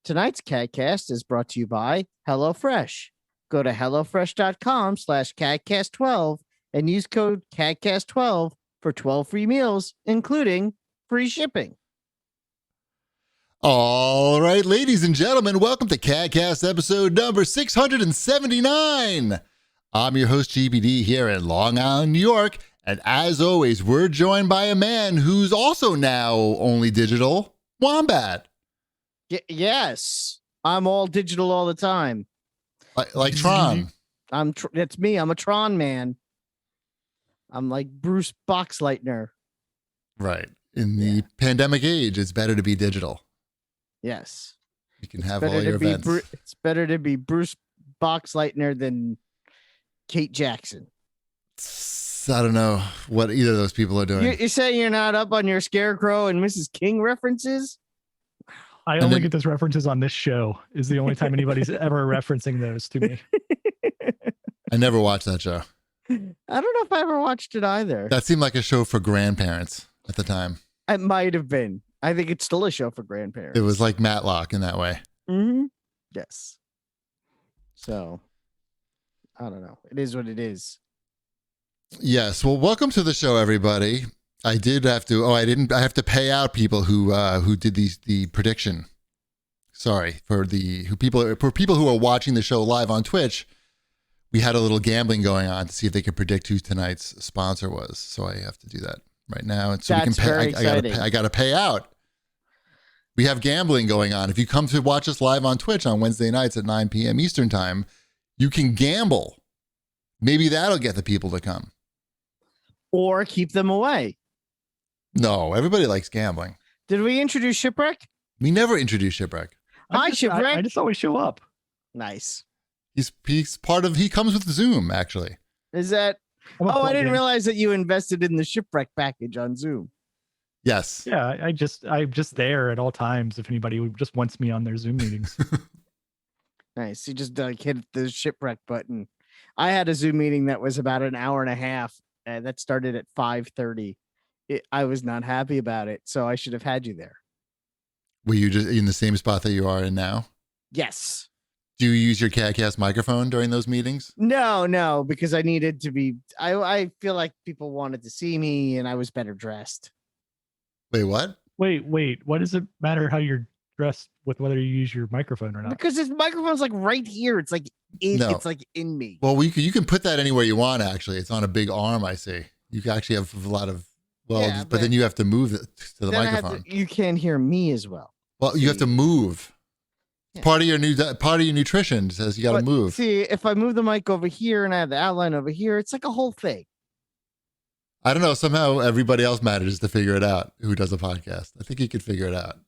Tonight's CAGcast is brought to you by Hellofresh. Go to hellofresh.com/CAGcast12 and use code CAGcast12 for 12 free meals, including free shipping. All right, ladies and gentlemen, welcome to CAGcast episode number 679. I'm your host, GBD, here in Long Island, New York. And as always, we're joined by a man who's also now only digital, Wombat. Yes, I'm all digital all the time. Like Tron. That's me. I'm a Tron man. I'm like Bruce Boxleitner. Right. In the pandemic age, it's better to be digital. Yes. You can have all your events. It's better to be Bruce Boxleitner than Kate Jackson. I don't know what either of those people are doing. You're saying you're not up on your Scarecrow and Mrs. King references? I only get those references on this show. Is the only time anybody's ever referencing those to me. I never watched that show. I don't know if I ever watched it either. That seemed like a show for grandparents at the time. It might have been. I think it's still a show for grandparents. It was like Matlock in that way. Mm-hmm. Yes. So, I don't know. It is what it is. Yes. Well, welcome to the show, everybody. I did have to. I have to pay out people who did the prediction. Sorry for people who are watching the show live on Twitch. We had a little gambling going on to see if they could predict who tonight's sponsor was. So I have to do that right now, and so That's we can pay. very exciting. I got to pay out. We have gambling going on. If you come to watch us live on Twitch on Wednesday nights at 9 p.m. Eastern time, you can gamble. Maybe that'll get the people to come, or keep them away. No, everybody likes gambling. Did we introduce Shipwreck? We never introduce Shipwreck. Hi, Shipwreck. I just always show up. Nice. He's part of. He comes with Zoom, actually. Is that? Oh, I didn't realize that you invested in the Shipwreck package on Zoom. Yes. Yeah, I'm just there at all times if anybody just wants me on their Zoom meetings. Nice. You just hit the Shipwreck button. I had a Zoom meeting that was about an hour and a half, and that started at 5:30. I was not happy about it, so I should have had you there. Were you just in the same spot that you are in now? Yes. Do you use your CAGcast microphone during those meetings? No, because I needed to be. I feel like people wanted to see me, and I was better dressed. Wait, what? Wait. What does it matter how you're dressed with whether you use your microphone or not? Because this microphone's like right here. It's like it's like in me. Well, you can put that anywhere you want. Actually, it's on a big arm. I see. You can actually have a lot of. Well, yeah, but then you have to move it to the microphone. You can't hear me as well. Well, you have to move. Yeah. Part of your nutrition says you got to move. See, if I move the mic over here and I have the outline over here, it's like a whole thing. I don't know. Somehow everybody else manages to figure it out who does a podcast. I think you could figure it out.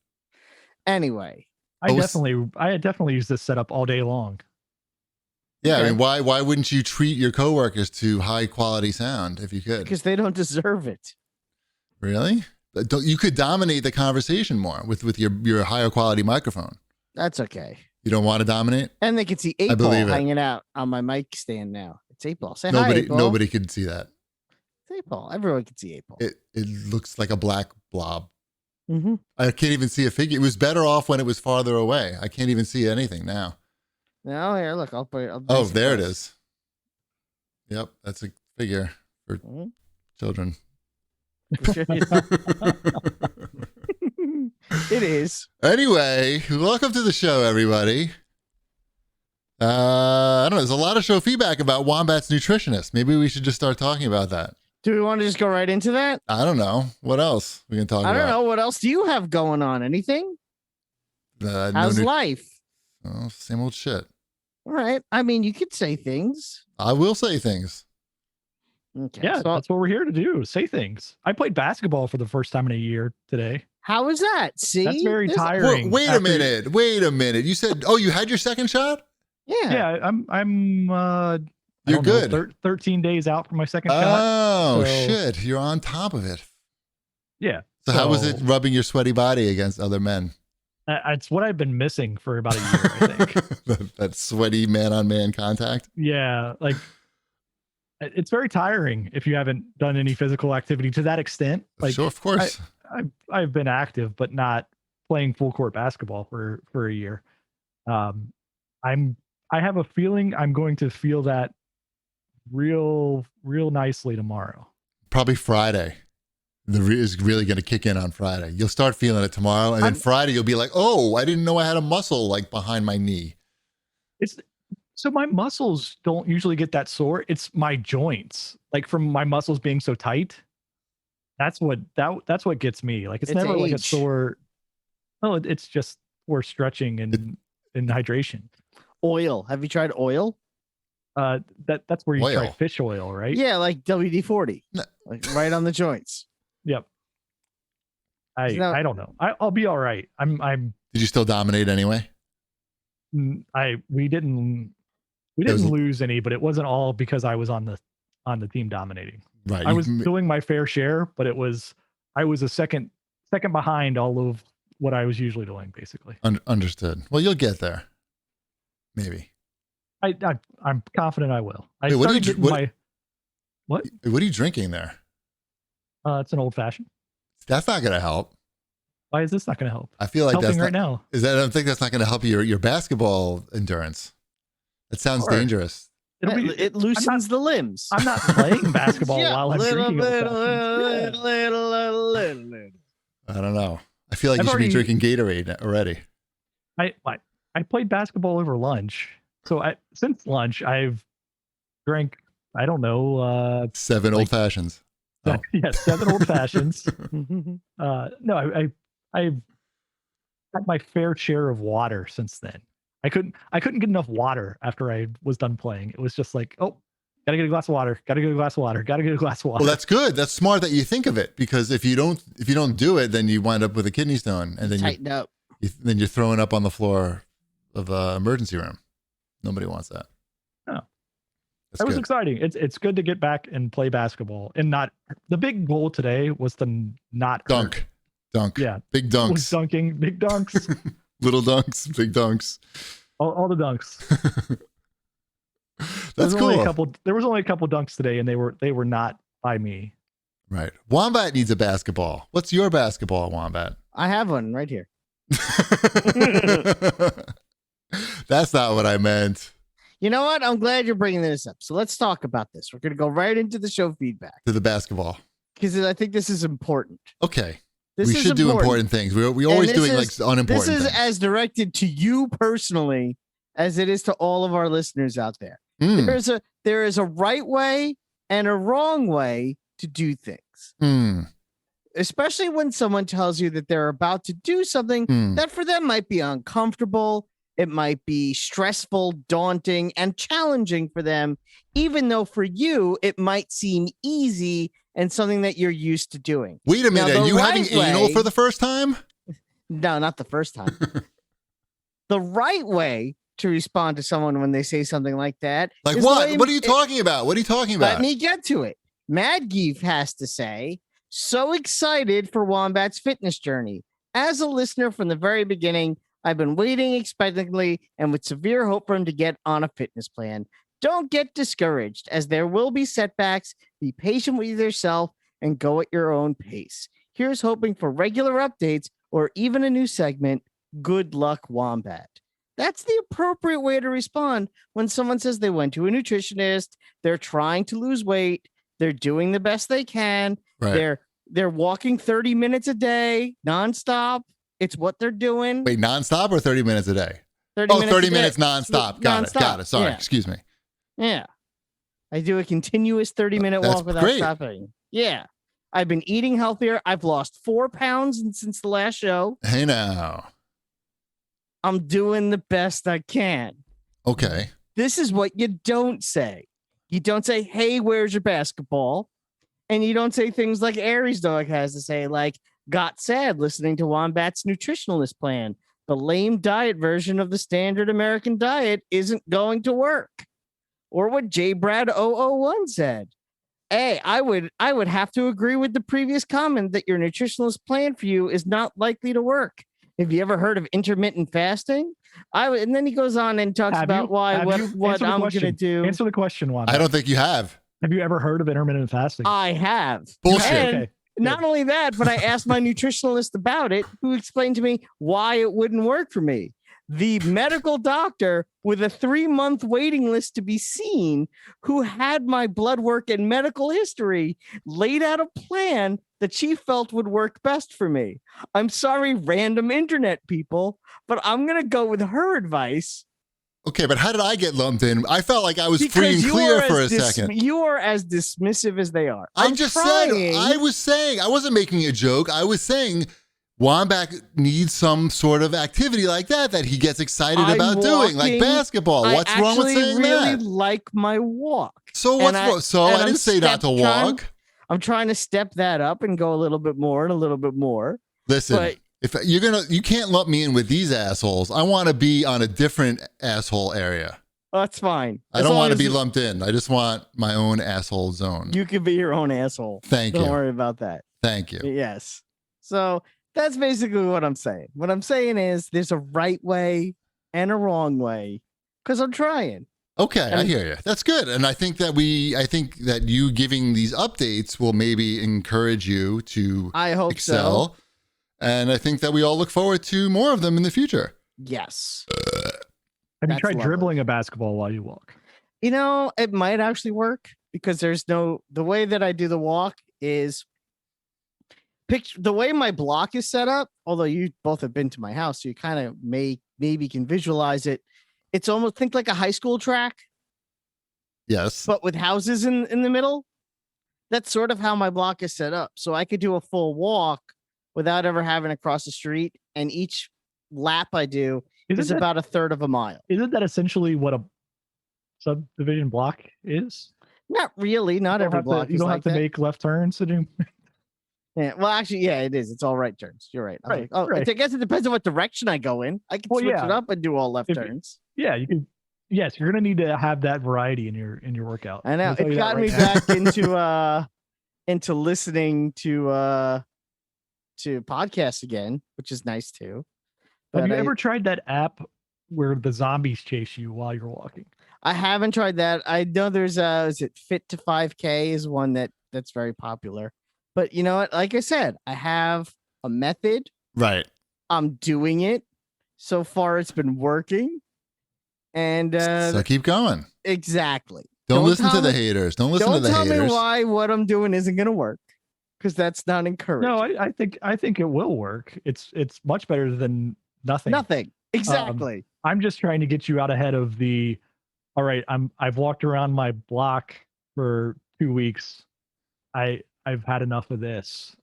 Anyway, I definitely use this setup all day long. Yeah, okay. I mean, why wouldn't you treat your coworkers to high quality sound if you could? Because they don't deserve it. Really? You could dominate the conversation more with your higher quality microphone. That's okay. You don't want to dominate? And they can see 8-Ball hanging out on my mic stand now. It's 8-Ball. Say hi, 8-Ball. Nobody could see that. It's 8-Ball. Everyone can see 8-Ball. It looks like a black blob. Mm-hmm. I can't even see a figure. It was better off when it was farther away. I can't even see anything now. No, here, look. I'll put it. Oh, there it is. Yep, that's a figure for children. It is. Anyway, welcome to the show, everybody. I don't know. There's a lot of show feedback about Wombat's nutritionist. Maybe we should just start talking about that. Do we want to just go right into that? I don't know. What else we can talk about? I don't know. What else do you have going on? Anything? How's life? Oh, same old shit. All right. I mean, you could say things. I will say things. Okay. Yeah, that's what we're here to do. Say things. I played basketball for the first time in a year today. How was that? See? That's very tiring. Wait a minute. You said, you had your second shot? Yeah. Yeah, I'm You're good. 13 days out from my second shot. Oh, shit. You're on top of it. Yeah. So how was it rubbing your sweaty body against other men? It's what I've been missing for about a year, I think. that sweaty man-on-man contact? Yeah. Like, it's very tiring if you haven't done any physical activity to that extent. Like, sure, of course. I've been active, but not playing full court basketball for a year. I have a feeling I'm going to feel that real nicely tomorrow. Probably Friday. Is really going to kick in on Friday. You'll start feeling it tomorrow, and then Friday you'll be like, "Oh, I didn't know I had a muscle like behind my knee." So my muscles don't usually get that sore. It's my joints, like from my muscles being so tight. That's what gets me. Like it's never like a sore. No, it's just for stretching and hydration. Oil. Have you tried oil? That's where you try fish oil, right? Yeah, like WD-40, like right on the joints. Yep. I don't know. I'll be all right. I'm. Did you still dominate anyway? We didn't lose any, but it wasn't all because I was on the team dominating. Right. I was doing my fair share, but I was a second behind all of what I was usually doing, basically. Understood. Well, you'll get there. Maybe. I'm confident I will. Wait, what are you drinking there? It's an old fashioned. That's not going to help. Why is this not going to help? I feel like helping right now. I don't think that's not going to help your basketball endurance. It sounds dangerous. It loosens the limbs. I'm not playing basketball while I'm drinking. I don't know. I feel like you should be drinking Gatorade already. I played basketball over lunch. So since lunch, I've drank, I don't know, 7 old fashions. Oh. Yeah, 7 old fashions. No, I've had my fair share of water since then. I couldn't get enough water after I was done playing. It was just like, oh, gotta get a glass of water. Gotta get a glass of water. Gotta get a glass of water. Well, that's good. That's smart that you think of it, because if you don't do it, then you wind up with a kidney stone, and then tighten up. Then you're throwing up on the floor of the emergency room. Nobody wants that. Oh, that was exciting. It's good to get back and play basketball, and not. The big goal today was to not dunk. Yeah, big dunks. Was dunking, big dunks. Little dunks, big dunks. All the dunks. That's cool. There was only a couple dunks today, and they were not by me. Right. Wombat needs a basketball. What's your basketball, Wombat? I have one right here. That's not what I meant. You know what? I'm glad you're bringing this up. So let's talk about this. We're going to go right into the show feedback. To the basketball. Because I think this is important. Okay. We should do important things. We're always doing like unimportant things. This is as directed to you personally as it is to all of our listeners out there. There is a right way and a wrong way to do things. Especially when someone tells you that they're about to do something that for them might be uncomfortable. It might be stressful, daunting, and challenging for them, even though for you, it might seem easy and something that you're used to doing. Wait a minute. Are you having anal for the first time? No, not the first time. The right way to respond to someone when they say something like that. Like what? What are you talking about? What are you talking about? Let me get to it. Mad Geef has to say, so excited for Wombat's fitness journey. As a listener from the very beginning, I've been waiting expectantly and with severe hope for him to get on a fitness plan. Don't get discouraged, as there will be setbacks. Be patient with yourself and go at your own pace. Here's hoping for regular updates or even a new segment. Good luck, Wombat. That's the appropriate way to respond when someone says they went to a nutritionist, they're trying to lose weight, they're doing the best they can, right. They're walking 30 minutes a day, nonstop. It's what they're doing. Wait, nonstop or 30 minutes a day? 30 minutes nonstop. Got it. Sorry, excuse me. Yeah. I do a continuous 30-minute walk without stopping. Yeah. I've been eating healthier. I've lost 4 pounds since the last show. Hey, now. I'm doing the best I can. Okay. This is what you don't say. You don't say, hey, where's your basketball? And you don't say things like Aries Dog has to say, like, got sad listening to Wombat's nutritionalist plan. The lame diet version of the standard American diet isn't going to work. Or what J Brad 001 said. Hey, I would have to agree with the previous comment that your nutritionalist plan for you is not likely to work. Have you ever heard of intermittent fasting? And then he goes on and talks about what I'm going to do. Answer the question, Wombat. I don't think you have. Have you ever heard of intermittent fasting? I have. Bullshit. Not only that, but I asked my nutritionalist about it, who explained to me why it wouldn't work for me. The medical doctor with a 3-month waiting list to be seen, who had my blood work and medical history, laid out a plan that she felt would work best for me. I'm sorry, random internet people, but I'm going to go with her advice. Okay, but how did I get lumped in? I felt like I was Because free and clear for a second. You are as dismissive as they are. I was saying, I wasn't making a joke. I was saying Wombat needs some sort of activity like that he gets excited about doing, like basketball. What's wrong with saying that? I really like my walk. So what's wrong? So I didn't say not to walk. I'm trying to step that up and go a little bit more and a little bit more. Listen. But if you can't lump me in with these assholes. I want to be on a different asshole area. That's fine. I don't want to be lumped in. I just want my own asshole zone. You can be your own asshole. Thank you. Don't worry about that. Thank you. Yes. So that's basically what I'm saying. What I'm saying is there's a right way and a wrong way because I'm trying. Okay, I hear you. That's good. And I think that you giving these updates will maybe encourage you to excel. So. And I think that we all look forward to more of them in the future. Yes. Have you tried dribbling a basketball while you walk? It might actually work because the way that I do the walk is the way my block is set up, although you both have been to my house, so you kind of maybe can visualize it. It's almost, think like a high school track. Yes. But with houses in the middle. That's sort of how my block is set up. So I could do a full walk without ever having to cross the street. And each lap I do is about a third of a mile. Isn't that essentially what a subdivision block is? Not really. Not every block. You don't have to make left turns to do. Yeah. Well, actually, yeah, it is. It's all right turns. You're right. Right. I guess it depends on what direction I go in. I can switch it up and do all left turns. Yeah, you can. Yes, you're gonna need to have that variety in your workout. I know. It got me back into listening to podcasts again, which is nice too. Have you ever tried that app where the zombies chase you while you're walking? I haven't tried that. I know there's is it Fit to 5K is one that's very popular. But you know what? Like I said, I have a method. Right. I'm doing it. So far it's been working. And so keep going. Exactly. Don't listen to the haters. Don't listen to the haters. Don't tell me why what I'm doing isn't going to work. Because that's not encouraging. No, I think it will work. It's much better than nothing. Nothing. Exactly. I'm just trying to get you out ahead of the. All right, I've walked around my block for 2 weeks. I've had enough of this.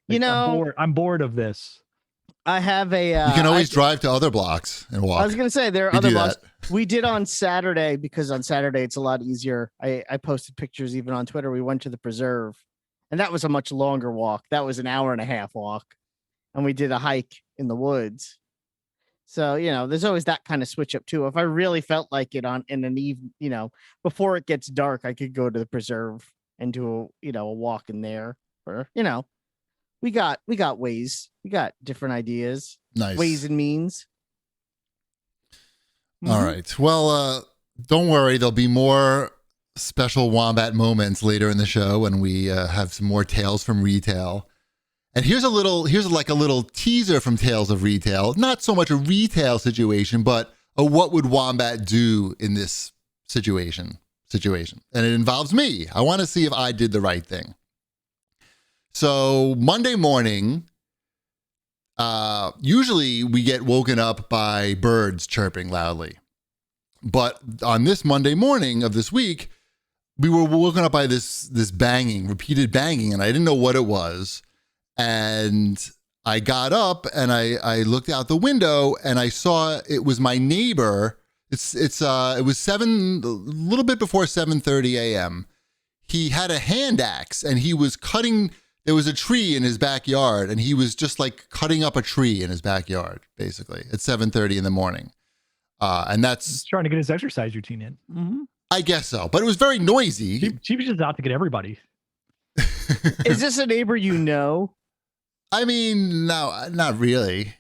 Like, I'm bored of this. I have a. You can always drive to other blocks and walk. I was going to say there are other blocks. We did on Saturday because on Saturday it's a lot easier. I posted pictures even on Twitter. We went to the preserve. And that was a much longer walk. That was an 1.5 hour walk. And we did a hike in the woods. So, there's always that kind of switch up too. If I really felt like it in an evening, before it gets dark, I could go to the preserve and do a walk in there. Or, we got ways. We got different ideas. Nice. Ways and means. All right. Well, don't worry. There'll be more special Wombat moments later in the show when we have some more tales from retail. And here's a little teaser from Tales of Retail. Not so much a retail situation, but a what would Wombat do in this situation. And it involves me. I want to see if I did the right thing. So Monday morning, usually we get woken up by birds chirping loudly. But on this Monday morning of this week, we were woken up by this banging, repeated banging, and I didn't know what it was. And I got up and I looked out the window and I saw it was my neighbor. It was a little bit before 7:30 a.m. He had a hand axe and he was cutting. There was a tree in his backyard and he was just like cutting up a tree in his backyard, basically at 7:30 in the morning. And that's he's trying to get his exercise routine in. Mm-hmm. I guess so, but it was very noisy. She was just out to get everybody. Is this a neighbor you know? I mean, no, not really.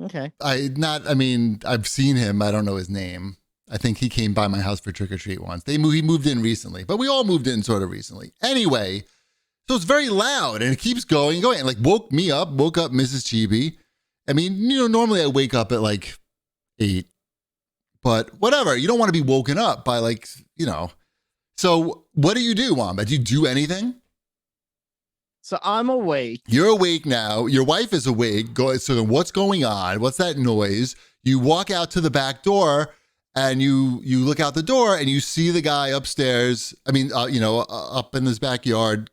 Okay. I've seen him. I don't know his name. I think he came by my house for trick or treat once. He moved in recently, but we all moved in sort of recently. Anyway, So it's very loud and it keeps going and going. And like woke up Mrs. Chibi. I mean, normally I wake up at like 8, but whatever. You don't want to be woken up by like, So what do you do, Wombat? Do you do anything? So I'm awake. You're awake now. Your wife is awake. So what's going on? What's that noise? You walk out to the back door and you look out the door and you see the guy upstairs. I mean, up in his backyard,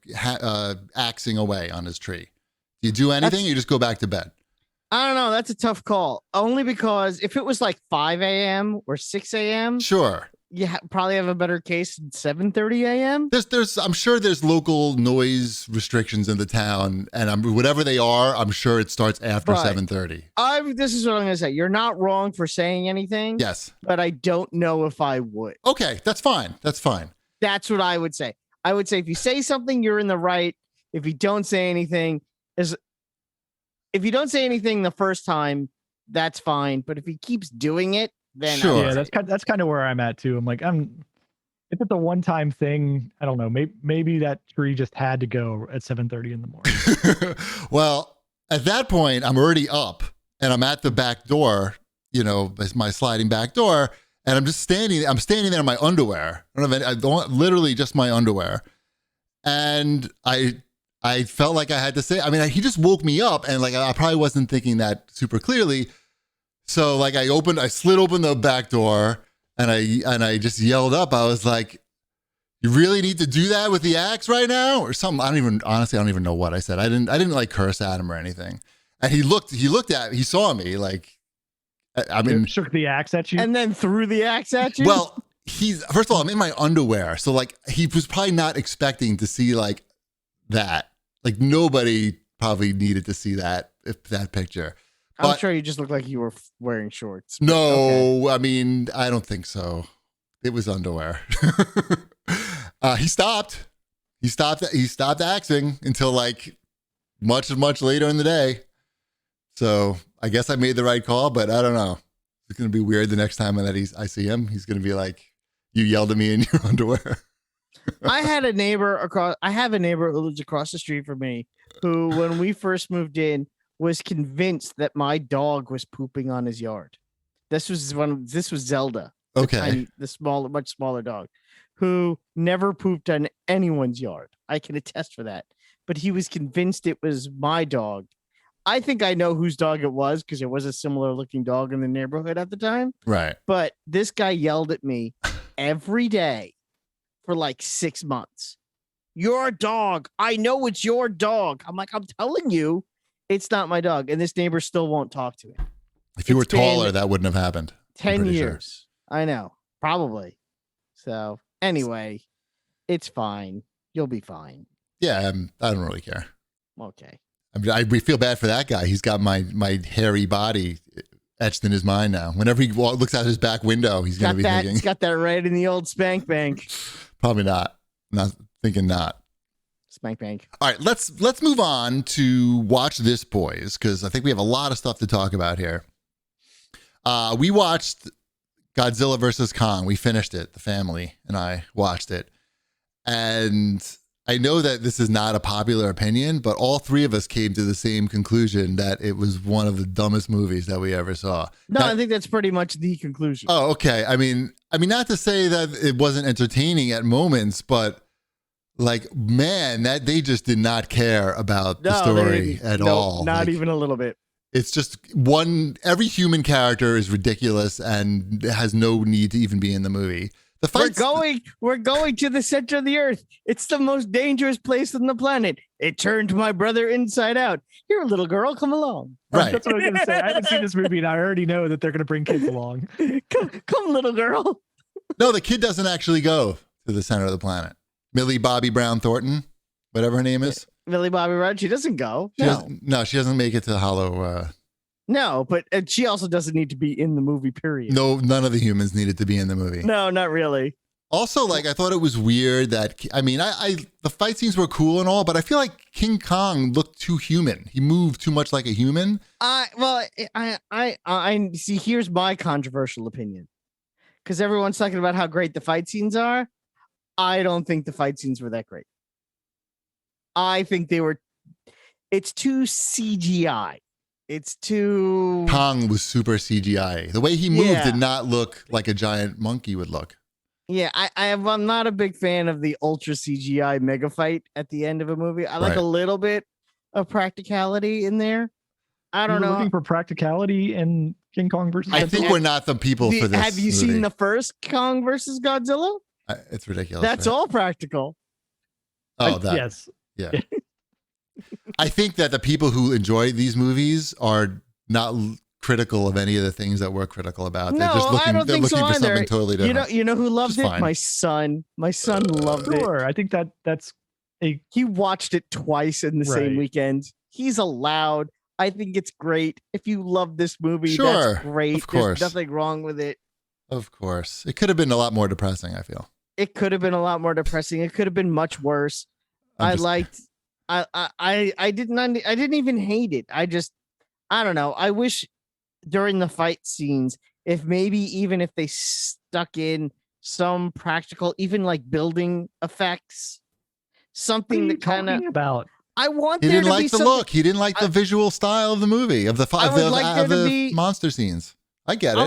axing away on his tree. Do you do anything? Or you just go back to bed? I don't know. That's a tough call. Only because if it was like 5 a.m. or 6 a.m. Sure. You probably have a better case than 7:30 a.m. I'm sure there's local noise restrictions in the town, and whatever they are, I'm sure it starts after 7:30. This is what I'm gonna say. You're not wrong for saying anything. Yes, but I don't know if I would. Okay, that's fine. That's fine. That's what I would say. I would say if you say something, you're in the right. If you don't say anything, if you don't say anything the first time, that's fine. But if he keeps doing it, then sure. Yeah, that's kind of where I'm at too. I'm like, if it's a one-time thing, I don't know. Maybe that tree just had to go at 7:30 in the morning. Well, at that point, I'm already up and I'm at the back door. My sliding back door, and I'm just standing. I'm standing there in my underwear. I don't literally just my underwear, and I felt like I had to say. I mean, he just woke me up, and like I probably wasn't thinking that super clearly. So like I slid open the back door and I just yelled up. I was like, "You really need to do that with the axe right now?" Or something. I don't even know what I said. I didn't like curse at him or anything. And he saw me like, I mean, shook the axe at you and then threw the axe at you. Well, first of all, I'm in my underwear. So like he was probably not expecting to see like that. Like nobody probably needed to see that picture. I'm sure you just looked like you were wearing shorts. No, okay. I mean, I don't think so. It was underwear. He stopped axing until like much later in the day. So I guess I made the right call, but I don't know. It's going to be weird the next time that I see him. He's going to be like, "You yelled at me in your underwear." I have a neighbor who lives across the street from me who, when we first moved in, was convinced that my dog was pooping on his yard. This was Zelda. Okay. Much smaller dog who never pooped on anyone's yard. I can attest for that. But he was convinced it was my dog. I think I know whose dog it was because there was a similar looking dog in the neighborhood at the time. Right. But this guy yelled at me every day for like 6 months. "Your dog. I know it's your dog." I'm like, "I'm telling you, it's not my dog." And this neighbor still won't talk to him. If you were taller, that wouldn't have happened. 10 years. Sure. I know. Probably. So anyway, it's fine. You'll be fine. Yeah, I don't really care. Okay. We feel bad for that guy. He's got my hairy body etched in his mind now. Whenever he looks out his back window, he's going to be thinking. He's got that right in the old spank bank. Probably not. Not thinking not. Spank bank. All right, let's move on to Watch This, boys, because I think we have a lot of stuff to talk about here. We watched Godzilla versus Kong. We finished it. The family and I watched it. And I know that this is not a popular opinion, but all three of us came to the same conclusion that it was one of the dumbest movies that we ever saw. No, I think that's pretty much the conclusion. Oh, okay. I mean, not to say that it wasn't entertaining at moments, but like, man, that they just did not care about the story at all. Not even a little bit. It's just every human character is ridiculous and has no need to even be in the movie. We're going to the center of the earth. It's the most dangerous place on the planet. It turned my brother inside out. Here, little girl, come along. Right. That's what I was going to say. I haven't seen this movie and I already know that they're going to bring kids along. Come, little girl. No, the kid doesn't actually go to the center of the planet. Millie Bobby Brown Thornton, whatever her name is. Millie Bobby Brown. She doesn't go. She doesn't make it to Hollow. No, but she also doesn't need to be in the movie, period. No, none of the humans needed to be in the movie. No, not really. Also, like, I thought it was weird that, the fight scenes were cool and all, but I feel like King Kong looked too human. He moved too much like a human. I see, here's my controversial opinion. Because everyone's talking about how great the fight scenes are. I don't think the fight scenes were that great. I think it's too CGI. It's too. Kong was super CGI. The way he moved did not look like a giant monkey would look. Yeah, I'm not a big fan of the ultra CGI mega fight at the end of a movie. I like a little bit of practicality in there. I don't know. Looking for practicality in King Kong versus Godzilla? I think we're not the people for this. Have you seen the first Kong versus Godzilla? It's ridiculous. That's all practical. Oh, yes. Yeah. I think that the people who enjoy these movies are not critical of any of the things that we're critical about. No, they're just looking, I don't think so for either. something totally different. You know who loved it? Fine. My son. My son loved it. Sure. I think that's he watched it twice in the same weekend. He's allowed. I think it's great. If you love this movie, that's great. Of course. There's nothing wrong with it. Of course. It could have been a lot more depressing, I feel. It could have been a lot more depressing. It could have been much worse. I didn't even hate it. I don't know. I wish during the fight scenes, if they stuck in some practical, even like building effects, something that kind of about. I want he there didn't to like be the look. He didn't like the visual style of the movie, of the monster scenes. I get it.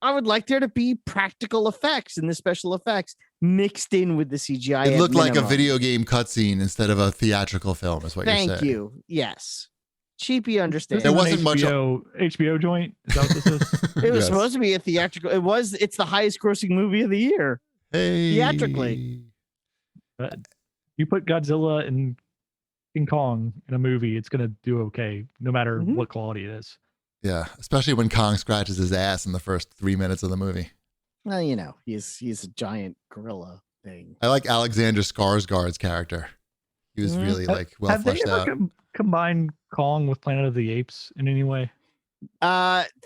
I would like there to be practical effects and the special effects mixed in with the CGI. It looked like a video game cutscene instead of a theatrical film, is what you're saying. Thank you. Yes. Cheapy understands. There wasn't much HBO joint. Is that what this is? It was supposed to be a theatrical. It's the highest grossing movie of the year. Hey. Theatrically. You put Godzilla and King Kong in a movie, it's gonna do okay, no matter what quality it is. Yeah, especially when Kong scratches his ass in the first 3 minutes of the movie. Well, he's a giant gorilla thing. I like Alexander Skarsgård's character. He was really well fleshed out. Combine Kong with Planet of the Apes in any way?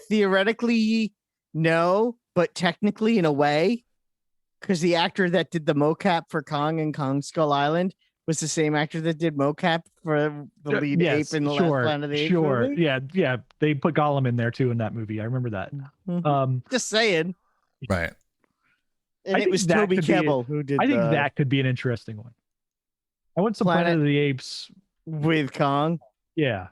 Theoretically, no, but technically, in a way, because the actor that did the mocap for Kong and Kong Skull Island was the same actor that did mocap for the lead ape in the last Planet of the Apes movie. Yeah. They put Gollum in there too in that movie. I remember that. Just saying. Right. And it was Toby Kebbell who did. I think that could be an interesting one. I want some Planet of the Apes with Kong. Yeah.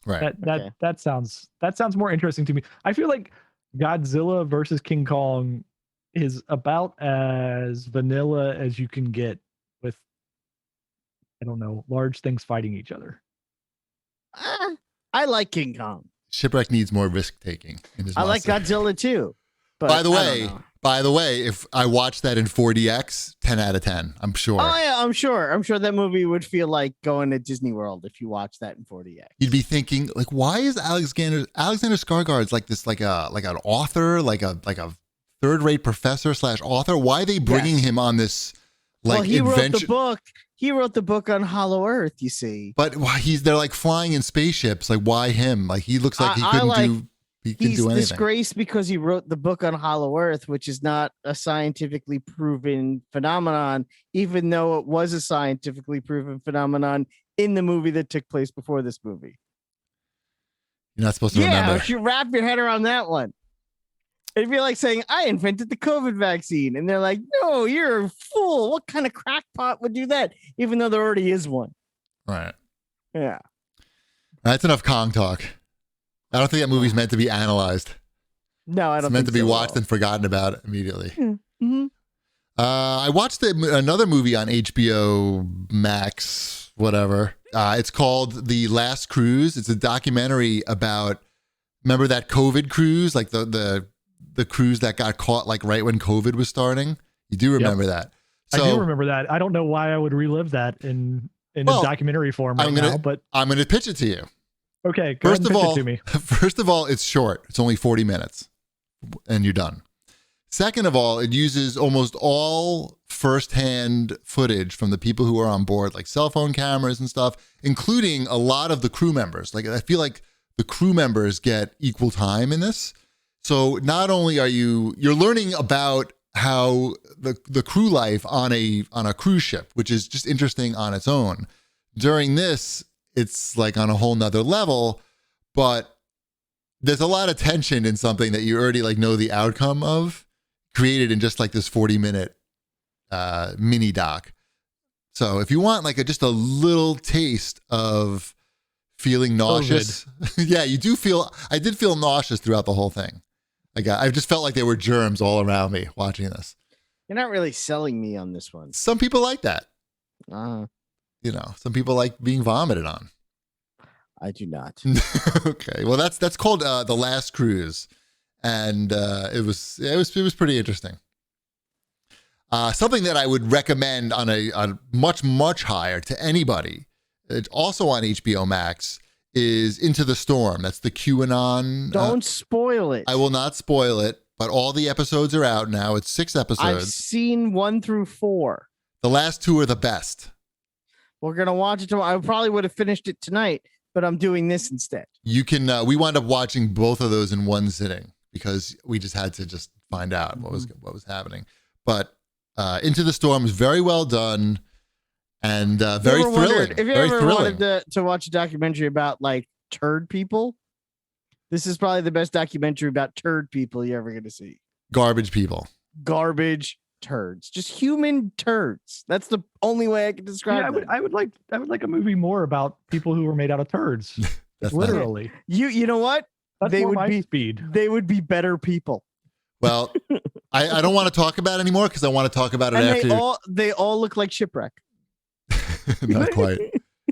Right. That sounds more interesting to me. I feel like Godzilla versus King Kong is about as vanilla as you can get with, I don't know, large things fighting each other. I like King Kong. Shipwreck needs more risk taking in his monster. like Godzilla too. But by the way, if I watched that in 4DX, 10 out of 10, I'm sure. Oh yeah, I'm sure that movie would feel like going to Disney World if you watched that in 4DX. You'd be thinking, like, why is Alexander Skarsgård's like this, like an author, like a third-rate professor / author? Why are they bringing him on this he wrote the book. He wrote the book on Hollow Earth, you see. But why they're like flying in spaceships? Like, why him? Like, he looks like he couldn't do. He can do anything. He's disgraced because he wrote the book on Hollow Earth, which is not a scientifically proven phenomenon, even though it was a scientifically proven phenomenon in the movie that took place before this movie. You're not supposed to remember. Yeah, you wrap your head around that one. It'd be like saying, I invented the COVID vaccine. And they're like, no, you're a fool. What kind of crackpot would do that? Even though there already is one. Right. Yeah. That's enough Kong talk. I don't think that movie's meant to be analyzed. No, I don't think it's meant to be watched and forgotten about immediately. Mm-hmm. I watched another movie on HBO Max, whatever. It's called The Last Cruise. It's a documentary about, remember that COVID cruise? Like the cruise that got caught like right when COVID was starting. You do remember that. So, I do remember that. I don't know why I would relive that in a documentary form now, but I'm going to pitch it to you. Okay, go ahead and pitch it to me. First of all, it's short. It's only 40 minutes and you're done. Second of all, it uses almost all firsthand footage from the people who are on board, like cell phone cameras and stuff, including a lot of the crew members. Like, I feel like the crew members get equal time in this. So not only are you're learning about how the crew life on a cruise ship, which is just interesting on its own. During this, it's like on a whole nother level, but there's a lot of tension in something that you already like know the outcome of, created in just like this 40-minute mini doc. So if you want like just a little taste of feeling nauseous, yeah, I did feel nauseous throughout the whole thing. I just felt like there were germs all around me watching this. You're not really selling me on this one. Some people like that. Uh-huh. Some people like being vomited on. I do not. Okay, well that's called The Last Cruise, and it was pretty interesting. Something that I would recommend on a much higher to anybody. It's also on HBO Max. Is Into the Storm. That's the QAnon. Don't spoil it. I will not spoil it, but all the episodes are out now. It's 6 episodes. I've seen 1 through 4. The last 2 are the best. We're gonna watch it tomorrow. I probably would have finished it tonight, but I'm doing this instead. You can. We wound up watching both of those in one sitting because we just had to just find out what was happening. But Into the Storm is very well done. And very thrilling. If you ever wanted to watch a documentary about like turd people, this is probably the best documentary about turd people you're ever going to see. Garbage people. Garbage turds. Just human turds. That's the only way I can describe it. I would like a movie more about people who were made out of turds. That's literally. You know what? That's they more would my be speed. They would be better people. Well, I don't want to talk about it anymore because I want to talk about it and after. They all look like Shipwreck. Not quite.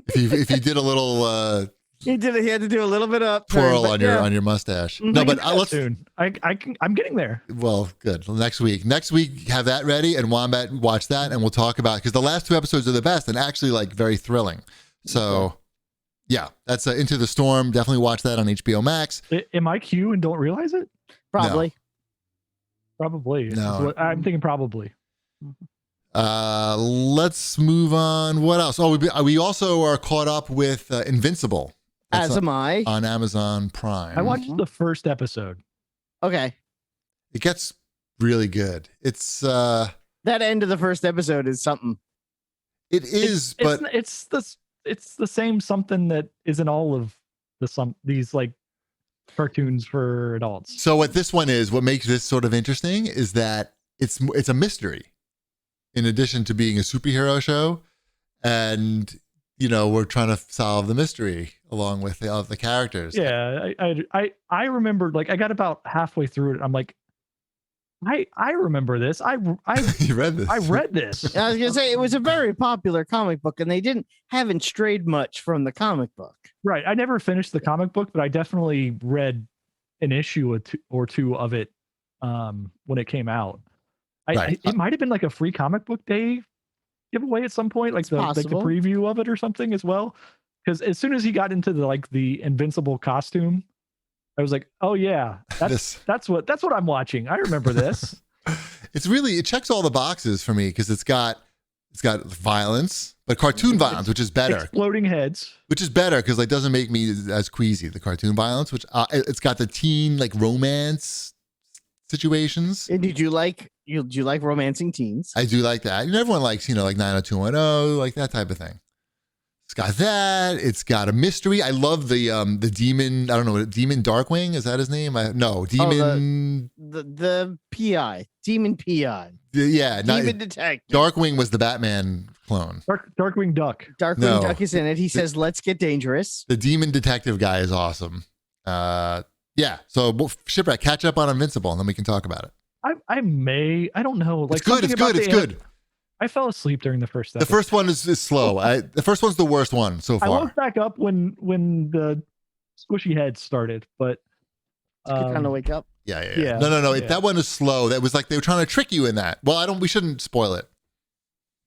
If you did a little he had to do a little bit of twirl on your mustache. No, but let's soon. I'm getting there. Well, good. Well, next week have that ready and Wombat watch that and we'll talk about because the last 2 episodes are the best and actually like very thrilling. So yeah, that's Into the Storm. Definitely watch that on HBO Max. Am I Q and don't realize it? Probably. No. Probably. No. I'm thinking probably. Let's move on. What else? Oh, we also are caught up with Invincible. As am I. On Amazon Prime. I watched the first episode. Okay. It gets really good. It's that end of the first episode is something. It is, but it's the same something that isn't all of these like cartoons for adults. So what this one is, what makes this sort of interesting is that it's a mystery. In addition to being a superhero show, and we're trying to solve the mystery along with the other characters. Yeah, I remember like I got about halfway through it. I'm like, I remember this. You read this. I read this. I was gonna say it was a very popular comic book, and they haven't strayed much from the comic book. Right. I never finished the comic book, but I definitely read an issue or two of it when it came out. It might have been like a free comic book day giveaway at some point, like the preview of it or something as well. Because as soon as he got into the Invincible costume, I was like, oh yeah, that's what I'm watching. I remember this. It checks all the boxes for me because it's got violence, but cartoon violence, which is better. Exploding heads, which is better because it doesn't make me as queasy. The cartoon violence, which it's got the teen like romance situations. And did you like romancing teens? I do like that. Everyone likes, like 90210, like that type of thing. It's got that. It's got a mystery. I love the demon. I don't know, Demon Darkwing. Is that his name? Demon. The PI. Demon PI. Yeah. Demon Detective. Darkwing was the Batman clone. Darkwing Duck. Darkwing Duck is in it. He says, "Let's get dangerous." The Demon Detective guy is awesome. Yeah. So Shipwreck, catch up on Invincible, and then we can talk about it. I don't know. Like it's good. I fell asleep during the first episode. The first one is slow. The first one's the worst one so far. I woke back up when the squishy head started, but kind of wake up. Yeah. No. That one is slow. That was like they were trying to trick you in that. Well, we shouldn't spoil it,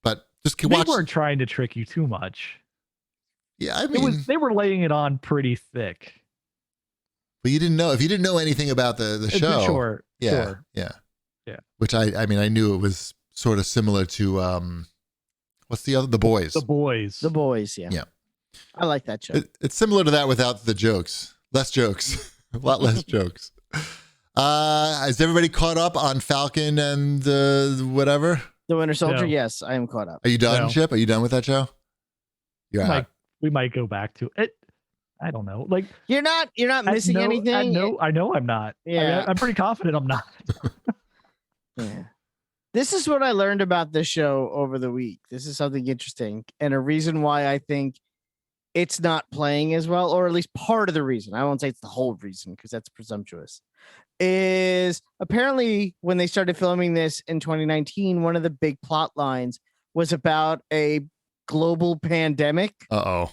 but just watch. They weren't trying to trick you too much. Yeah, I mean, they were laying it on pretty thick. But you didn't know if you didn't know anything about the show. Sure. Yeah. Which I knew it was sort of similar to what's the other? The Boys. The Boys. Yeah. I like that show. It's similar to that without the jokes. Less jokes. A lot less jokes. Is everybody caught up on Falcon and whatever? The Winter Soldier? No. Yes, I am caught up. Are you done, No. Chip? Are you done with that show? We might go back to it. I don't know. Like you're not missing anything. I know I'm not. Yeah. I'm pretty confident I'm not. Yeah. This is what I learned about this show over the week. This is something interesting, and a reason why I think it's not playing as well, or at least part of the reason. I won't say it's the whole reason because that's presumptuous. Is apparently when they started filming this in 2019, one of the big plot lines was about a global pandemic. Uh-oh.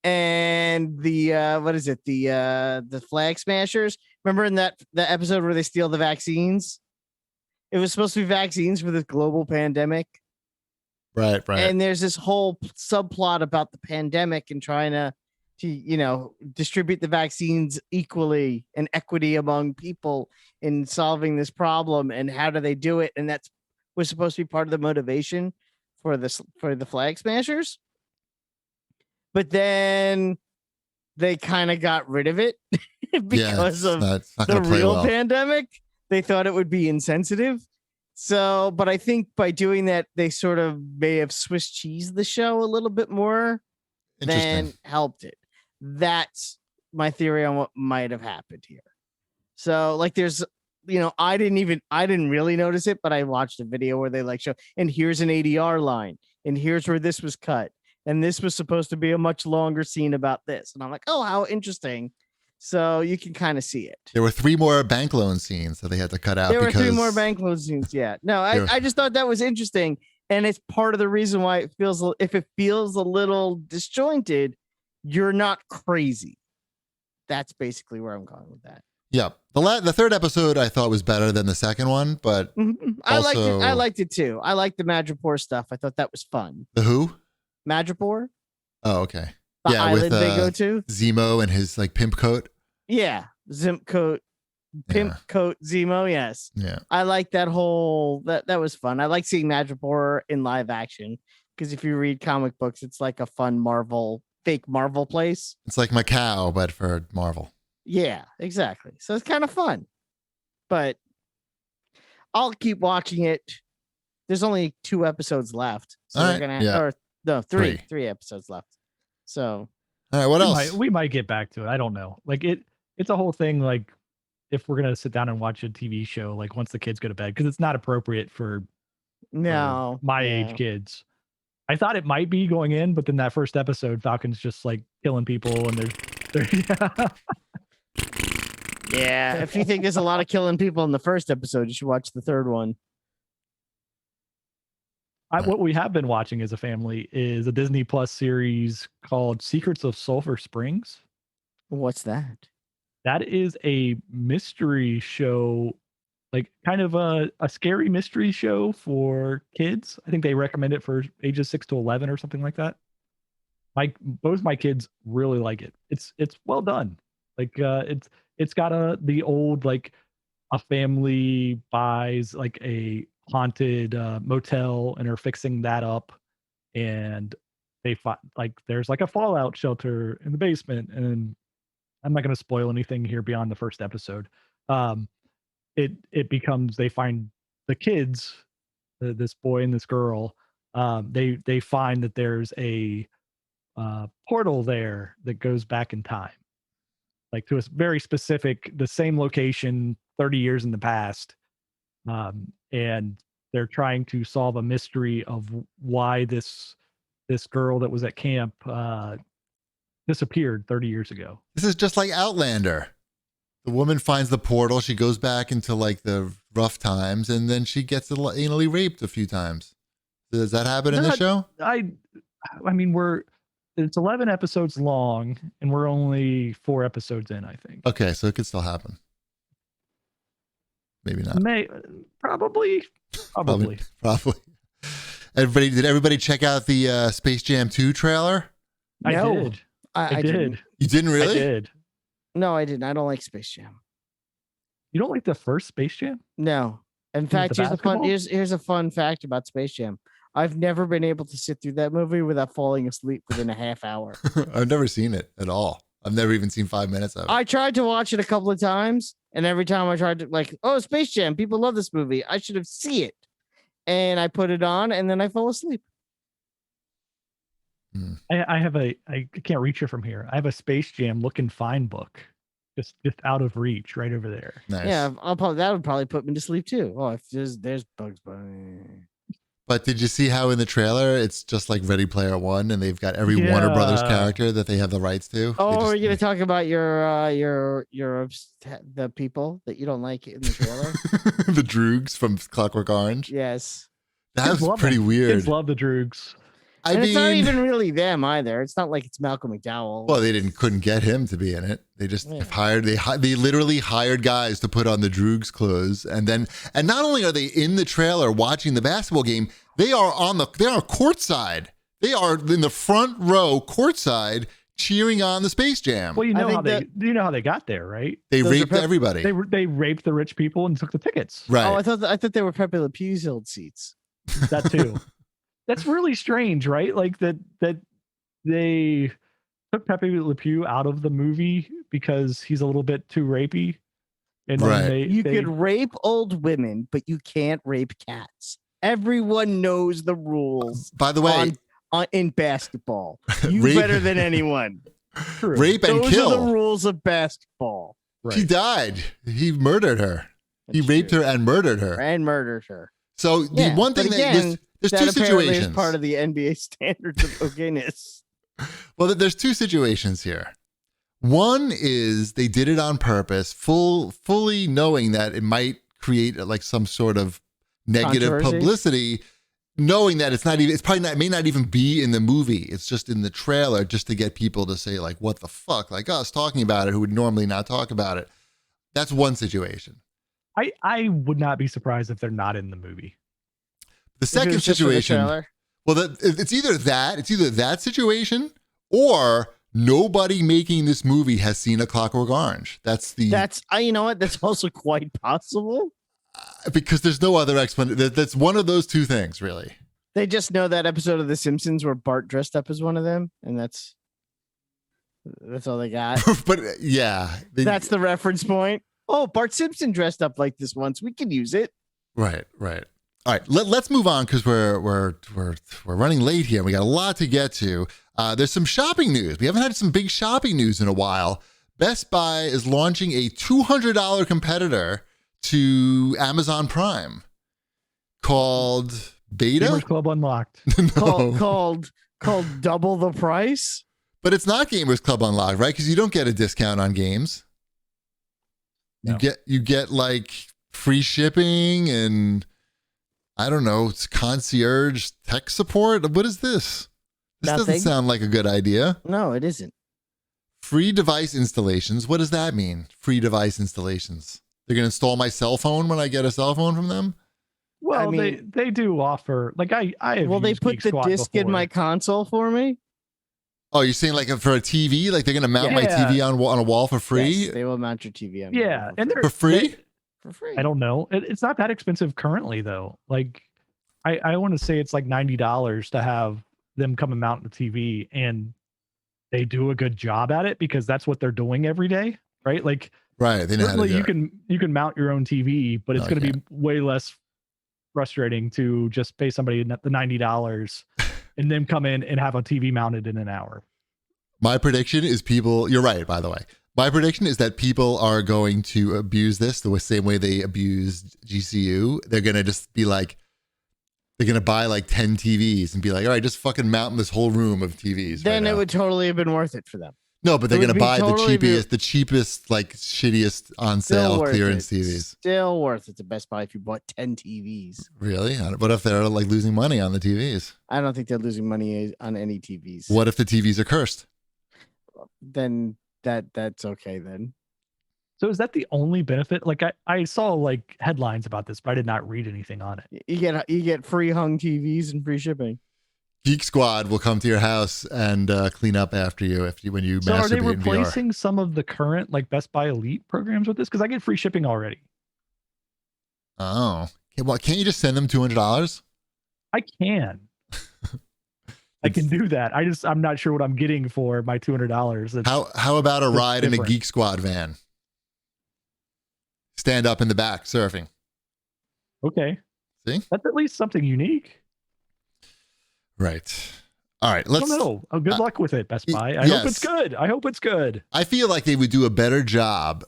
And the what is it? The flag smashers. Remember in that episode where they steal the vaccines? It was supposed to be vaccines for this global pandemic. Right. And there's this whole subplot about the pandemic and trying to distribute the vaccines equally and equity among people in solving this problem. And how do they do it? And that was supposed to be part of the motivation for the flag smashers. But then they kind of got rid of it because of the real pandemic. They thought it would be insensitive. So, but I think by doing that, they sort of may have Swiss cheesed the show a little bit more than helped it. That's my theory on what might have happened here. So, like, there's, I didn't really notice it, but I watched a video where they show, and here's an ADR line, and here's where this was cut. And this was supposed to be a much longer scene about this. And I'm like, oh, how interesting. So you can kind of see it. There were 3 more bank loan scenes that they had to cut out. There were 3 more bank loan scenes. Yeah. No, I just thought that was interesting. And it's part of the reason why if it feels a little disjointed, you're not crazy. That's basically where I'm going with that. Yeah. The third episode I thought was better than the second one, but I liked it too. I liked the Madripoor stuff. I thought that was fun. The who? Madripoor. Oh, okay. The island they go to. Zemo and his pimp coat. Yeah. Pimp coat Zemo. Yes. Yeah. I like that whole, that was fun. I like seeing Madripoor in live action because if you read comic books, it's like a fun fake Marvel place. It's like Macau, but for Marvel. Yeah, exactly. So it's kind of fun, but I'll keep watching it. There's only 2 episodes left. So we're going to, or no, 3 episodes left. So, all right, what else? We might get back to it. I don't know. It's a whole thing. Like, if we're gonna sit down and watch a TV show, like once the kids go to bed, because it's not appropriate for my age kids. I thought it might be going in, but then that first episode, Falcon's just killing people, and they're yeah. If you think there's a lot of killing people in the first episode, you should watch the third one. What we have been watching as a family is a Disney Plus series called Secrets of Sulphur Springs. What's that? That is a mystery show, kind of a scary mystery show for kids. I think they recommend it for ages 6 to 11 or something like that. Both my kids really like it. It's well done. It's got the old a family buys a haunted motel and are fixing that up, and they find there's a fallout shelter in the basement, and I'm not going to spoil anything here beyond the first episode. It becomes, they find the kids, this boy and this girl, they find that there's a portal there that goes back in time, to a very specific, the same location 30 years in the past. And they're trying to solve a mystery of why this girl that was at camp disappeared 30 years ago. This is just like Outlander. The woman finds the portal. She goes back into the rough times, and then she gets anally raped a few times. Does that happen in the show? I mean, it's 11 episodes long, and we're only 4 episodes in, I think. Okay, so it could still happen. Maybe not. Probably. Did everybody check out the Space Jam 2 trailer? I did. I did. You didn't really? I did. No, I didn't. I don't like Space Jam. You don't like the first Space Jam? No. In fact, here's a fun fact about Space Jam. I've never been able to sit through that movie without falling asleep within a half hour. I've never seen it at all. I've never even seen 5 minutes of it. I tried to watch it a couple of times, and every time I tried to Space Jam, people love this movie. I should have seen it. And I put it on, and then I fell asleep. I can't reach it from here. I have a Space Jam Look and Find book just out of reach, right over there. Nice. Yeah, that would probably put me to sleep too. Oh, if there's Bugs Bunny. But did you see how in the trailer it's just like Ready Player One, and they've got every Warner Brothers character that they have the rights to? Oh, we're gonna talk about the people that you don't like in the trailer. The Droogs from Clockwork Orange. Yes, that was pretty weird. Kids love the Droogs. I mean, it's not even really them either. It's not like it's Malcolm McDowell. Well, they couldn't get him to be in it. They just they literally hired guys to put on the Droogs clothes, and not only are they in the trailer watching the basketball game, they are courtside. They are in the front row courtside cheering on the Space Jam. Well, you know how they got there, right? They raped everybody. They raped the rich people and took the tickets. Right. Oh, I thought they were Pepe Le Pew's old seats. That too. That's really strange, right? Like that they took Pepe Le Pew out of the movie because he's a little bit too rapey. And right. You could rape old women, but you can't rape cats. Everyone knows the rules. By the way, in basketball, you better than anyone. True. Rape and kill. Those are the rules of basketball. Right. He died. He murdered her. He raped her and murdered her. So the one thing there's two situations. Is part of the NBA standards of okayness. Well, there's two situations here. One is they did it on purpose, fully knowing that it might create like some sort of negative publicity, knowing that it may not even be in the movie. It's just in the trailer, just to get people to say like, "What the fuck?" Like us talking about it, who would normally not talk about it. That's one situation. I would not be surprised if they're not in the movie. The second situation, it's either that situation or nobody making this movie has seen A Clockwork Orange. You know what? That's also quite possible. Because there's no other explanation. That's one of those two things, really. They just know that episode of The Simpsons where Bart dressed up as one of them, and that's all they got. But yeah, that's the reference point. Oh, Bart Simpson dressed up like this once. We can use it. Right. All right, let's move on because we're running late here. We got a lot to get to. There's some shopping news. We haven't had some big shopping news in a while. Best Buy is launching a $200 competitor to Amazon Prime called Beta. Gamers Club Unlocked. No. Called double the price. But it's not Gamers Club Unlocked, right? Because you don't get a discount on games. No. You get like free shipping and I don't know, it's concierge tech support. What is this? This doesn't sound like a good idea. No, it isn't. Free device installations. What does that mean? Free device installations. They're going to install my cell phone when I get a cell phone from them? Well, I mean, they do offer, like I have they put the disc in my console for me? Oh, you're saying like for a TV? Like they're going to mount my TV on a wall for free? Yes, they will mount your TV on wall and for free? For free. I don't know. It's not that expensive currently, though. Like, I want to say it's like $90 to have them come and mount the TV, and they do a good job at it because that's what they're doing every day, right? Like, right. They know how to do you can mount your own TV, but it's going to be way less frustrating to just pay somebody the $90 and then come in and have a TV mounted in an hour. My prediction is you're right, by the way. My prediction is that people are going to abuse this the same way they abused GCU. They're going to just be like, they're going to buy like 10 TVs and be like, all right, just fucking mount this whole room of TVs. Then it would totally have been worth it for them. No, but they're going to buy the cheapest, like shittiest on sale clearance TVs. Still worth it to Best Buy if you bought 10 TVs. Really? What if they're like losing money on the TVs? I don't think they're losing money on any TVs. What if the TVs are cursed? Then that's okay then. So is that the only benefit? Like I saw like headlines about this, but I did not read anything on it. You get free hung TVs and free shipping. Geek Squad will come to your house and clean up after you when you masturbate in VR. So are they replacing some of the current like Best Buy Elite programs with this? Because I get free shipping already. Oh, well, can't you just send them $200? I can. I can do that. I'm not sure what I'm getting for my $200. How about a ride in a Geek Squad van? Stand up in the back surfing. Okay. See? That's at least something unique. Right. All right, let's. I don't know. Oh, good luck with it, Best Buy. I hope it's good. I hope it's good. I feel like they would do a better job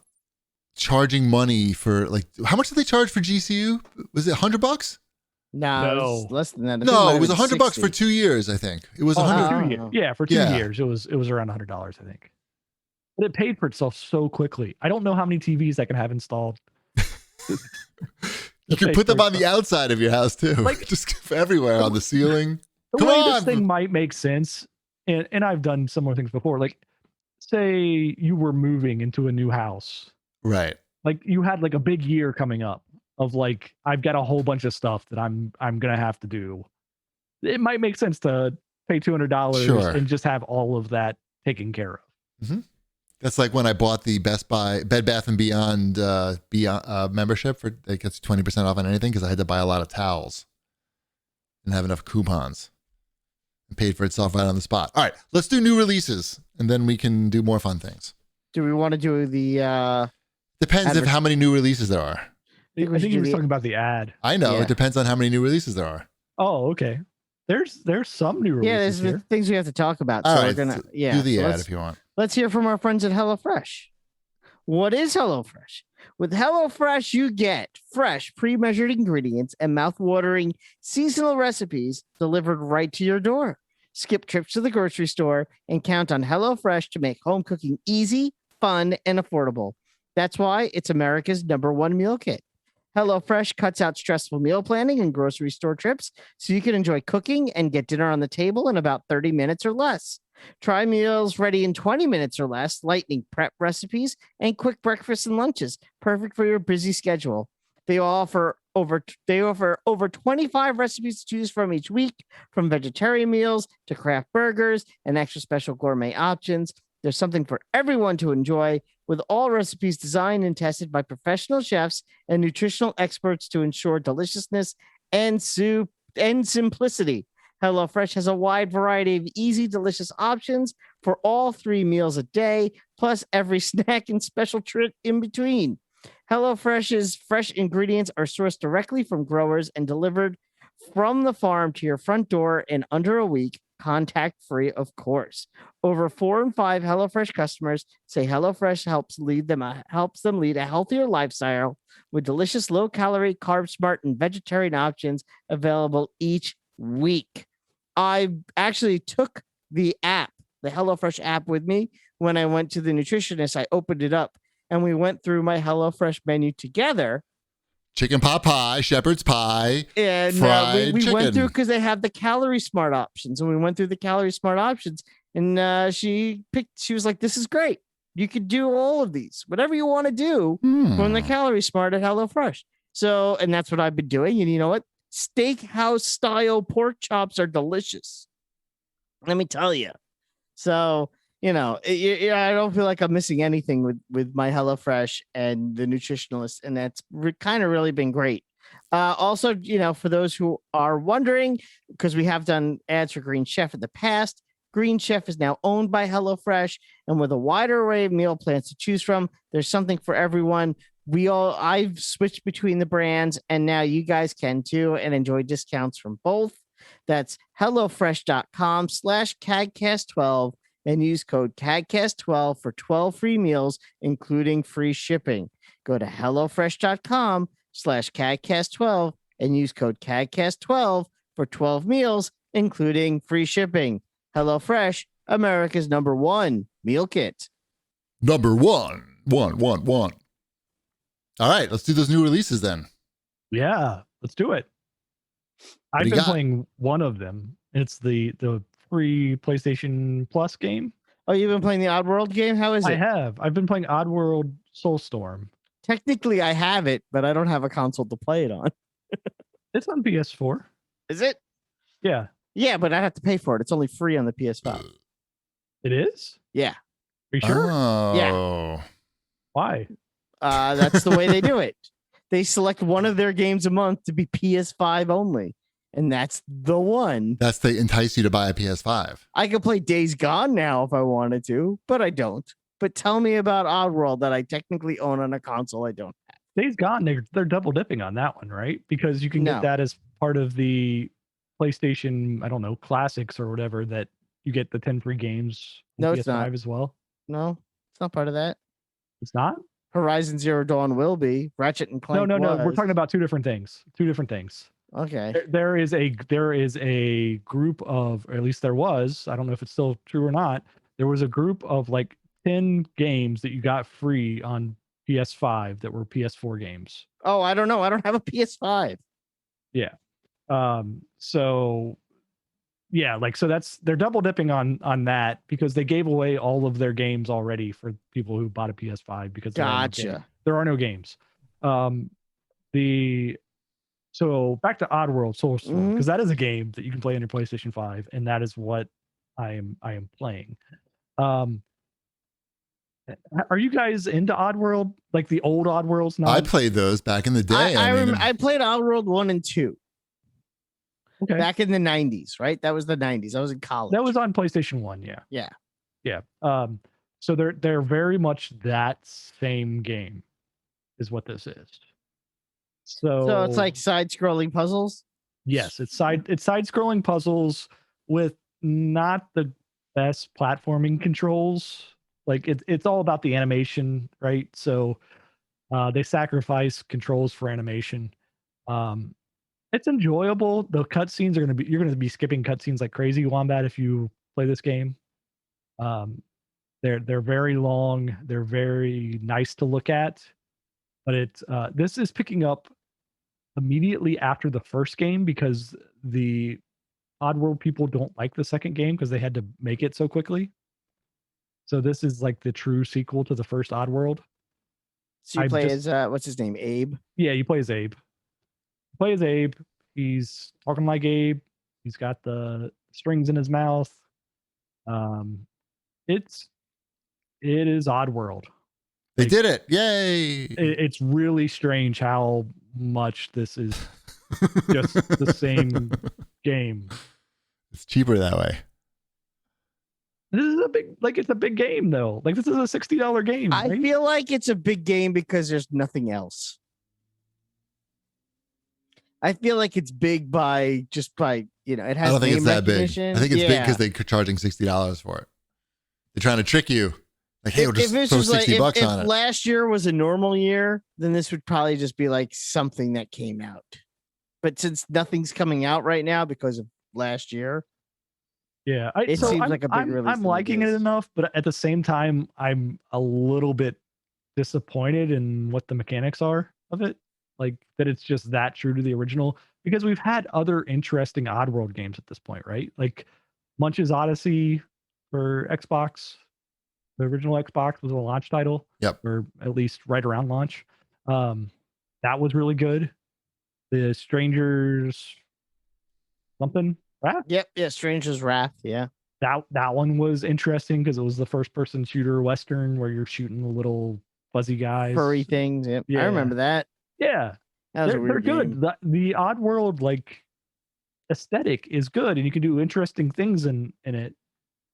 charging money for like. How much did they charge for GCU? Was it $100? No, it was less than that. No, it was $100 for 2 years. I think it was 100. 2 years. Yeah, for 2 years, it was around $100. I think. But it paid for itself so quickly. I don't know how many TVs I can have installed. You can put them on the outside of your house too, like just everywhere on the ceiling. The way this thing might make sense, and I've done similar things before. Like, say you were moving into a new house, right? Like you had like a big year coming up of like I've got a whole bunch of stuff that I'm gonna have to do. It might make sense to pay $200 and just have all of that taken care of. Mm-hmm. That's like when I bought the Best Buy Bed Bath & Beyond membership for it gets 20% off on anything because I had to buy a lot of towels and have enough coupons and paid for itself right on the spot. All right, let's do new releases and then we can do more fun things. Do we want to do the depends of how many new releases there are. I think he was talking about the ad. I know. It depends on how many new releases there are. Oh, okay. There's some new releases. Yeah, there's things we have to talk about. All so right, we're gonna do the ad if you want. Let's hear from our friends at HelloFresh. What is HelloFresh? With HelloFresh, you get fresh, pre-measured ingredients and mouth-watering seasonal recipes delivered right to your door. Skip trips to the grocery store and count on HelloFresh to make home cooking easy, fun, and affordable. That's why it's America's #1 meal kit. HelloFresh cuts out stressful meal planning and grocery store trips so you can enjoy cooking and get dinner on the table in about 30 minutes or less. Try meals ready in 20 minutes or less, lightning prep recipes, and quick breakfasts and lunches, perfect for your busy schedule. They offer over 25 recipes to choose from each week, from vegetarian meals to craft burgers and extra special gourmet options. There's something for everyone to enjoy, with all recipes designed and tested by professional chefs and nutritional experts to ensure deliciousness and simplicity. HelloFresh has a wide variety of easy, delicious options for all 3 meals a day, plus every snack and special treat in between. HelloFresh's fresh ingredients are sourced directly from growers and delivered from the farm to your front door in under a week, contact-free, of course. Over 4 in 5 HelloFresh customers say HelloFresh helps them lead a healthier lifestyle with delicious, low-calorie, carb-smart, and vegetarian options available each week. I actually took the HelloFresh app with me when I went to the nutritionist. I opened it up and we went through my HelloFresh menu together. Chicken pot pie, shepherd's pie, and fried we chicken. went through because they have the calorie smart options, and we went through the calorie smart options, and she was like, "This is great. You could do all of these, whatever you want to do from the calorie smart at HelloFresh." So, and that's what I've been doing. And you know what? Steakhouse style pork chops are delicious. Let me tell you. So, I don't feel like I'm missing anything with my HelloFresh and the nutritionalist, and that's kind of really been great. Also, for those who are wondering, because we have done ads for Green Chef in the past, Green Chef is now owned by HelloFresh, and with a wider array of meal plans to choose from, there's something for everyone. I've switched between the brands, and now you guys can too, and enjoy discounts from both. That's HelloFresh.com/CAGcast12 and use code CAGcast12 for 12 free meals, including free shipping. Go to HelloFresh.com/CAGcast12 and use code CAGcast12 for 12 meals, including free shipping. HelloFresh, America's #1 meal kit. Number one. All right, let's do those new releases then. Yeah, let's do it. I've been playing one of them. It's the free PlayStation Plus game. Oh, you've been playing the Oddworld game? How is it? I have. I've been playing Oddworld Soulstorm. Technically, I have it, but I don't have a console to play it on. It's on PS4. Is it? Yeah. Yeah, but I have to pay for it. It's only free on the PS5. It is? Yeah. Are you sure? Oh. Yeah. Why? That's the way they do it. They select one of their games a month to be PS5 only. And that's the one. They entice you to buy a PS5. I could play Days Gone now if I wanted to, but I don't. But tell me about Oddworld that I technically own on a console I don't have. Days Gone, they're double dipping on that one, right? Because you can get that as part of the PlayStation, I don't know, classics or whatever, that you get the 10 free games on No, PS5 it's not. as well. No, it's not part of that. It's not? Horizon Zero Dawn will be. Ratchet and Clank. No. We're talking about two different things. Okay. There is a group of, or at least there was, I don't know if it's still true or not. There was a group of like 10 games that you got free on PS5 that were PS4 games. Oh, I don't know. I don't have a PS5. Yeah. So yeah, like, so they're double dipping on that because they gave away all of their games already for people who bought a PS5 because Gotcha. there are no games. So back to Oddworld Soulstorm, because that is a game that you can play on your PlayStation 5, and that is what I am playing. Are you guys into Oddworld? Like the old Oddworlds? I played those back in the day. I played Oddworld 1 and 2. Okay. Back in the 90s, right? That was the 90s. I was in college. That was on PlayStation 1, yeah. Yeah. So they're very much that same game is what this is. So it's like side-scrolling puzzles? Yes, it's side-scrolling puzzles with not the best platforming controls. Like it's all about the animation, right? So they sacrifice controls for animation. It's enjoyable. The cutscenes you're gonna be skipping cutscenes like crazy, Wombat, if you play this game. They're very long. They're very nice to look at, but this is picking up immediately after the first game because the Oddworld people don't like the second game because they had to make it so quickly. So this is like the true sequel to the first Oddworld. So you play as what's his name, Abe? Yeah, you play as Abe. He's talking like Abe. He's got the strings in his mouth. It is Oddworld. They did it. Yay. It's really strange how much this is just the same game. It's cheaper that way. This is it's a big game though. Like this is a $60 game. Right? I feel like it's a big game because there's nothing else. I feel like it's big by it has. I don't think it's that big. I think it's big because they're charging $60 for it. They're trying to trick you. Like, hey, we'll just throw $60 on it. If last year was a normal year, then this would probably just be like something that came out. But since nothing's coming out right now because of last year, it seems like a big release. I'm liking it enough, but at the same time, I'm a little bit disappointed in what the mechanics are of it. Like that it's just that true to the original, because we've had other interesting Oddworld games at this point, right? Like Munch's Odyssey for Xbox. The original Xbox was a launch title. Yep. Or at least right around launch. That was really good. The Strangers something. Wrath? Yep. Yeah. Stranger's Wrath. Yeah. That one was interesting because it was the first person shooter Western where you're shooting the little fuzzy guys. Furry things. Yep. Yeah. I remember that. Yeah. They're good. The Oddworld like aesthetic is good and you can do interesting things in it.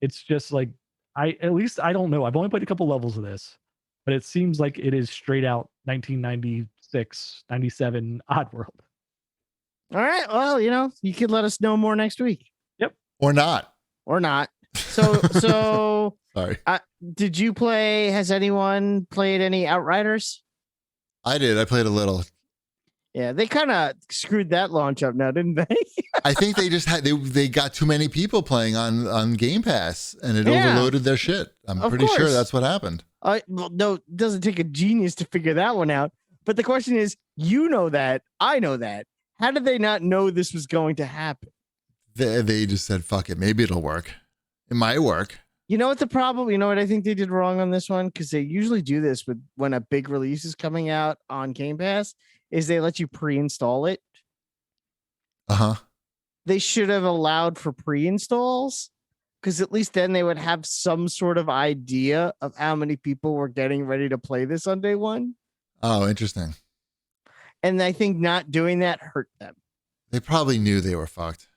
It's just like I don't know. I've only played a couple levels of this, but it seems like it is straight out 1996, 97 Oddworld. All right. Well, you could let us know more next week. Yep. Or not. So sorry. Did you play? Has anyone played any Outriders? I did. I played a little. Yeah, they kind of screwed that launch up now, didn't they? I think they just they got too many people playing on Game Pass and it overloaded their shit. I'm pretty sure that's what happened. No, it doesn't take a genius to figure that one out. But the question is, that, I know that. How did they not know this was going to happen? They just said, fuck it, maybe it'll work. It might work. You know what the problem? You know what I think they did wrong on this one? Because they usually do this when a big release is coming out on Game Pass, is they let you pre-install it. They should have allowed for pre-installs, because at least then they would have some sort of idea of how many people were getting ready to play this on day one. Oh, interesting. And I think not doing that hurt them. They probably knew they were fucked.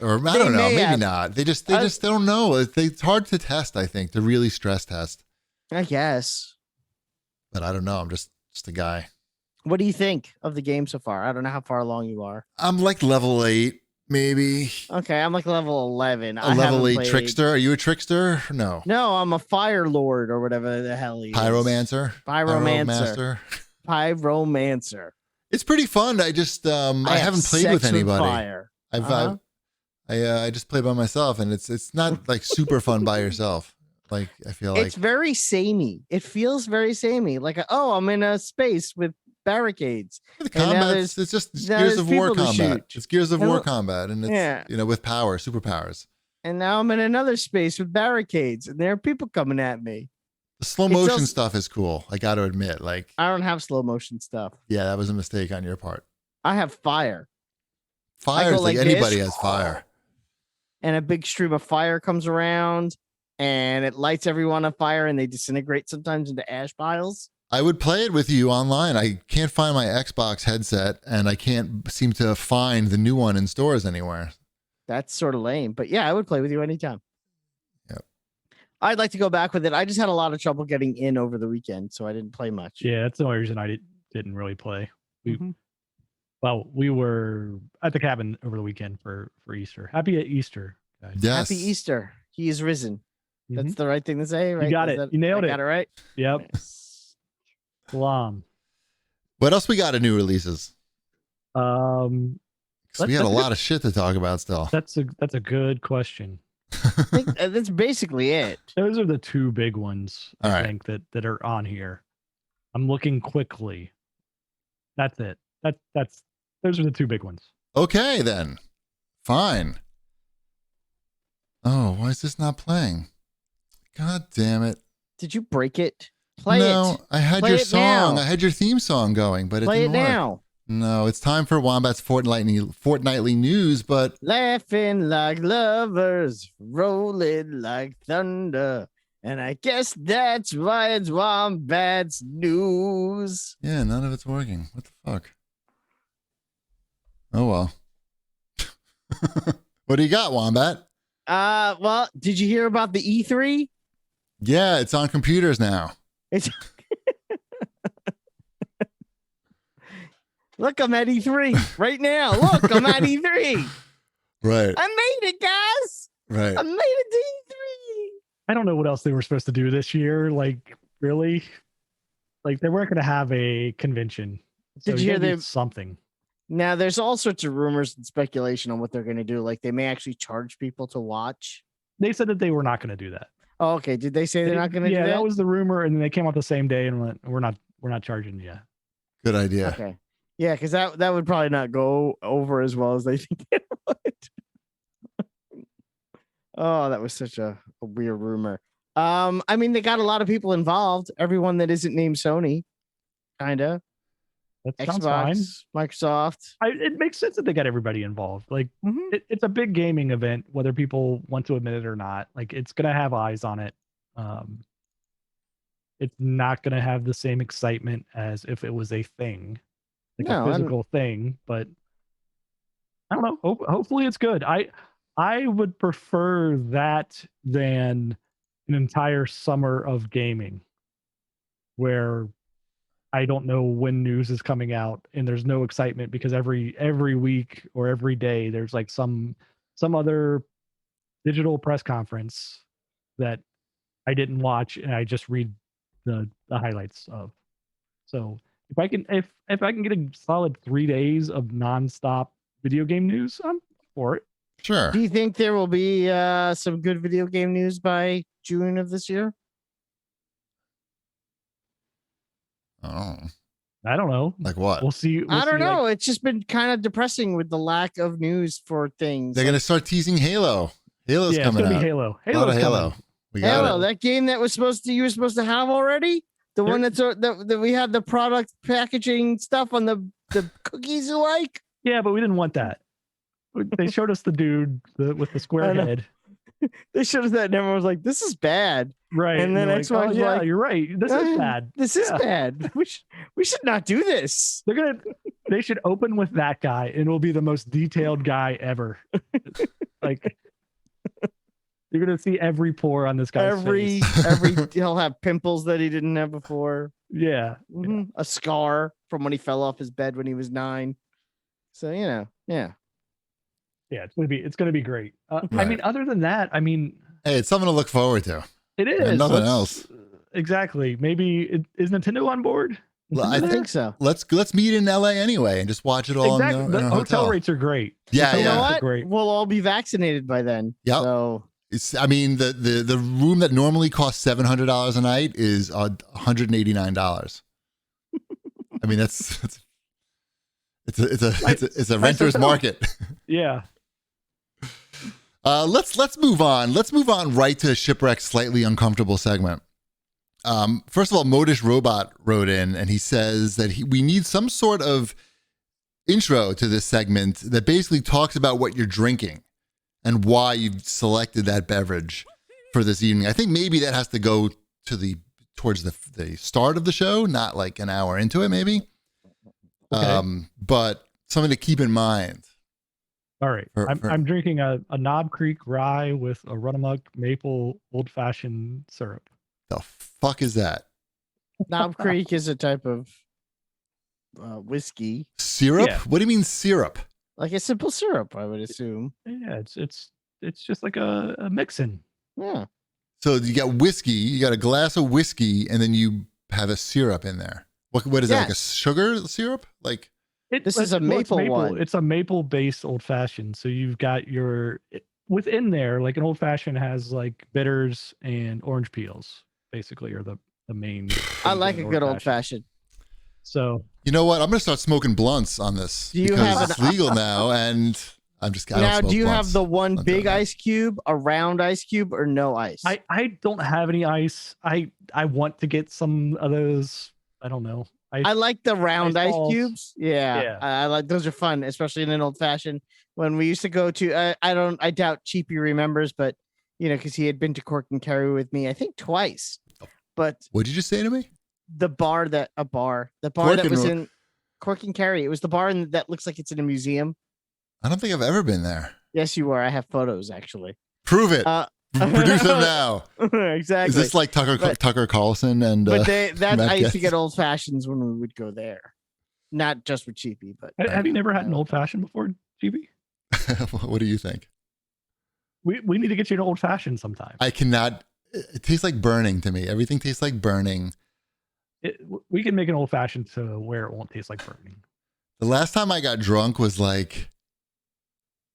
Or I don't know, maybe not. They just don't know. It's hard to test, I think, to really stress test. I guess. But I don't know. I'm just a guy. What do you think of the game so far? I don't know how far along you are. I'm like level 8, maybe. Okay, I'm like level 11. A I level haven't 8 played. trickster? Are you a trickster? No. No, I'm a fire lord or whatever the hell he is. Pyromancer? Pyromancer. Pyromancer. It's pretty fun. I just I haven't played with anybody. Fire. I just play by myself, and it's not like super fun by yourself. Like I feel like it's very samey. It feels very samey. Like I'm in a space with barricades. the combat. It's just Gears of War combat. It's Gears of War combat, and it's with superpowers. And now I'm in another space with barricades, and there are people coming at me. The slow motion stuff is cool. I got to admit, like I don't have slow motion stuff. Yeah, that was a mistake on your part. I have fire. Fire is like anybody has fire. And a big stream of fire comes around, and it lights everyone on fire, and they disintegrate sometimes into ash piles. I would play it with you online. I can't find my Xbox headset, and I can't seem to find the new one in stores anywhere. That's sort of lame, but yeah, I would play with you anytime. Yep. I'd like to go back with it. I just had a lot of trouble getting in over the weekend, so I didn't play much. Yeah, that's the only reason I didn't really play. Well, we were at the cabin over the weekend for Easter. Happy Easter, guys. Yes. Happy Easter. He is risen. That's the right thing to say, right? You got it. You nailed it. Got it right? Yep. Salam. What else we got in new releases? We had a lot of shit to talk about still. That's a good question. I think that's basically it. Those are the two big ones, I think, that are on here. I'm looking quickly. That's it. Those are the two big ones. Okay, then. Fine. Oh, why is this not playing? God damn it. Did you break it? Play it. No, I had your song. Now. I had your theme song going, but it didn't work. Now. No, it's time for Wombat's fortnightly news, but laughing like lovers, rolling like thunder. And I guess that's why it's Wombat's news. Yeah, none of it's working. What the fuck? Oh well. What do you got, Wombat? Well, did you hear about the E3? Yeah, it's on computers now. It's Look, I'm at E3 right now. Look, I'm at E3. Right. I made it, guys. Right. I made it to E3. I don't know what else they were supposed to do this year. Like, really? Like, they weren't going to have a convention. Did you hear something? Now, there's all sorts of rumors and speculation on what they're going to do. Like, they may actually charge people to watch. They said that they were not going to do that. Oh, okay. Did they say they're not going to do that? Yeah, that was the rumor, and then they came out the same day and went, "We're not charging you." Good idea. Okay. Yeah, because that would probably not go over as well as they think it would. Oh, that was such a weird rumor. I mean, they got a lot of people involved. Everyone that isn't named Sony, kinda. That sounds fine. Microsoft. It makes sense that they got everybody involved. Like, it's a big gaming event, whether people want to admit it or not. Like, it's gonna have eyes on it. It's not gonna have the same excitement as if it was a thing, like a physical thing. But I don't know. Hopefully, it's good. I would prefer that than an entire summer of gaming, where I don't know when news is coming out and there's no excitement because every week or every day there's like some other digital press conference that I didn't watch and I just read the highlights of. So if I can get a solid 3 days of nonstop video game news, I'm for it. Sure. Do you think there will be some good video game news by June of this year? Oh. I don't know. Like what? We'll see. I don't know. It's just been kind of depressing with the lack of news for things. They're going to start teasing Halo. Halo's coming out. Be Halo. A lot of Halo. Halo, that game that you were supposed to have already? The one that we had the product packaging stuff on the cookies you like? Yeah, but we didn't want that. They showed us the dude with the square head. They showed us that and everyone was like, this is bad. Right. And then Xbox was like, you're right. This is bad. This is bad. We should not do this. They should open with that guy and it will be the most detailed guy ever. Like, you're gonna see every pore on this guy's face. He'll have pimples that he didn't have before. Yeah. A scar from when he fell off his bed when he was 9. So, yeah. Yeah, it's gonna be great. I Right. mean, other than that, I mean, Hey, it's something to look forward to. it And is. nothing else. Exactly. Maybe is Nintendo on board? Well, Nintendo I there? think so. Let's meet in LA anyway and just watch it all Exactly. in The a hotel hotel. rates are great. Yeah, Hotel You know rates are what? great. We'll all be vaccinated by then. Yep. So I mean, the room that normally costs $700 a night is $189. I mean, it's a renter's hotel. market. Yeah. Let's move on. Let's move on right to Shipwreck's slightly uncomfortable segment. First of all, Modish Robot wrote in and he says that we need some sort of intro to this segment that basically talks about what you're drinking and why you've selected that beverage for this evening. I think maybe that has to go to towards the start of the show, not like an hour into it, maybe. Okay. But something to keep in mind. All right. I'm drinking a Knob Creek rye with a Run-a-Muck maple old-fashioned syrup. The fuck is that? Knob Creek is a type of whiskey. Syrup? Yeah. What do you mean syrup? Like a simple syrup, I would assume. Yeah, it's just like a mix-in. Yeah. So you got whiskey, you got a glass of whiskey, and then you have a syrup in there. What is that? Like a sugar syrup? Like This is a maple one. It's a maple-based old-fashioned. So you've got within there, like an old-fashioned has like bitters and orange peels, basically, are the main. I like a good old-fashioned. So you know what? I'm gonna start smoking blunts on this because it's legal now, and I'm just now. Do you have the one big ice cube, a round ice cube, or no ice? I don't have any ice. I want to get some of those. I don't know. I like the round ice cubes. Yeah. I like those are fun, especially in an old fashioned. When we used to go to, I doubt Cheapy remembers, but because he had been to Cork and Kerry with me, I think twice. But what did you say to me? The bar that was in Cork and Kerry. It was the bar that looks like it's in a museum. I don't think I've ever been there. Yes, you were. I have photos actually. Prove it. Produce them now. Exactly. Is this like Tucker Carlson and? But I used to get old fashions when we would go there, not just with Cheapy. But have you never had an old fashioned before, Cheapy? What do you think? We need to get you an old fashioned sometime. I cannot. It tastes like burning to me. Everything tastes like burning. We can make an old fashioned to where it won't taste like burning. The last time I got drunk was like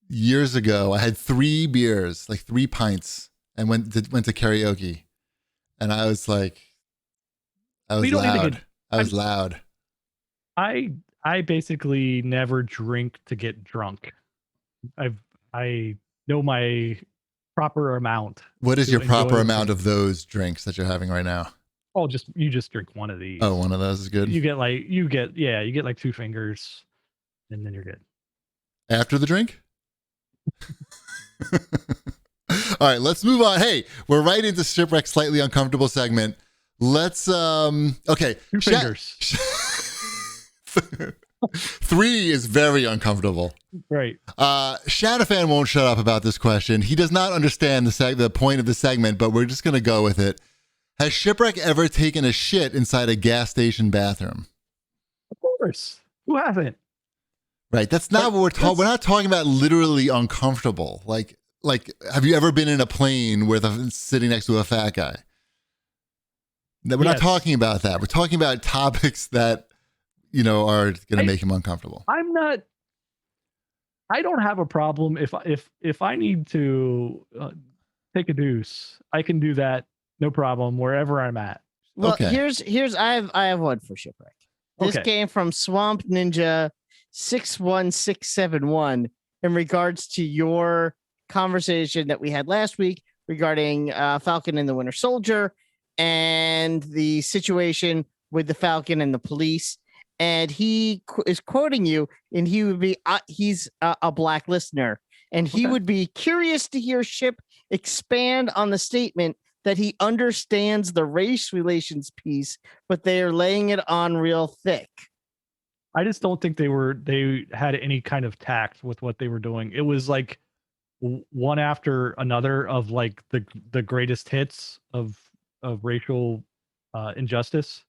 years ago. I had 3 beers, like 3 pints, and went to karaoke, and I was like, I was loud. I basically never drink to get drunk. I know my proper amount. What is your proper amount of those drinks that you're having right now? Oh, you just drink one of these. Oh, one of those is good. You get like 2 fingers, and then you're good. After the drink? All right, let's move on. Hey, we're right into Shipwreck's slightly uncomfortable segment. Let's okay. 2 fingers. 3 is very uncomfortable. Right. Shanafan won't shut up about this question. He does not understand the point of the segment, but we're just gonna go with it. Has Shipwreck ever taken a shit inside a gas station bathroom? Of course. Who hasn't? Right. That's not what we're talking. We're not talking about literally uncomfortable. Like, have you ever been in a plane with sitting next to a fat guy? We're not talking about that. We're talking about topics that, are going to make him uncomfortable. I don't have a problem if I need to take a deuce. I can do that. No problem. Wherever I'm at. Well, okay. Here's I have one for Shipwreck. This came from Swamp Ninja 61671 in regards to your conversation that we had last week regarding Falcon and the Winter Soldier and the situation with the Falcon and the police. And he is quoting you, and he would be he's a black listener, and he would be curious to hear Ship expand on the statement that he understands the race relations piece, but they are laying it on real thick. I just don't think they had any kind of tact with what they were doing. It was like one after another of like the greatest hits of racial injustice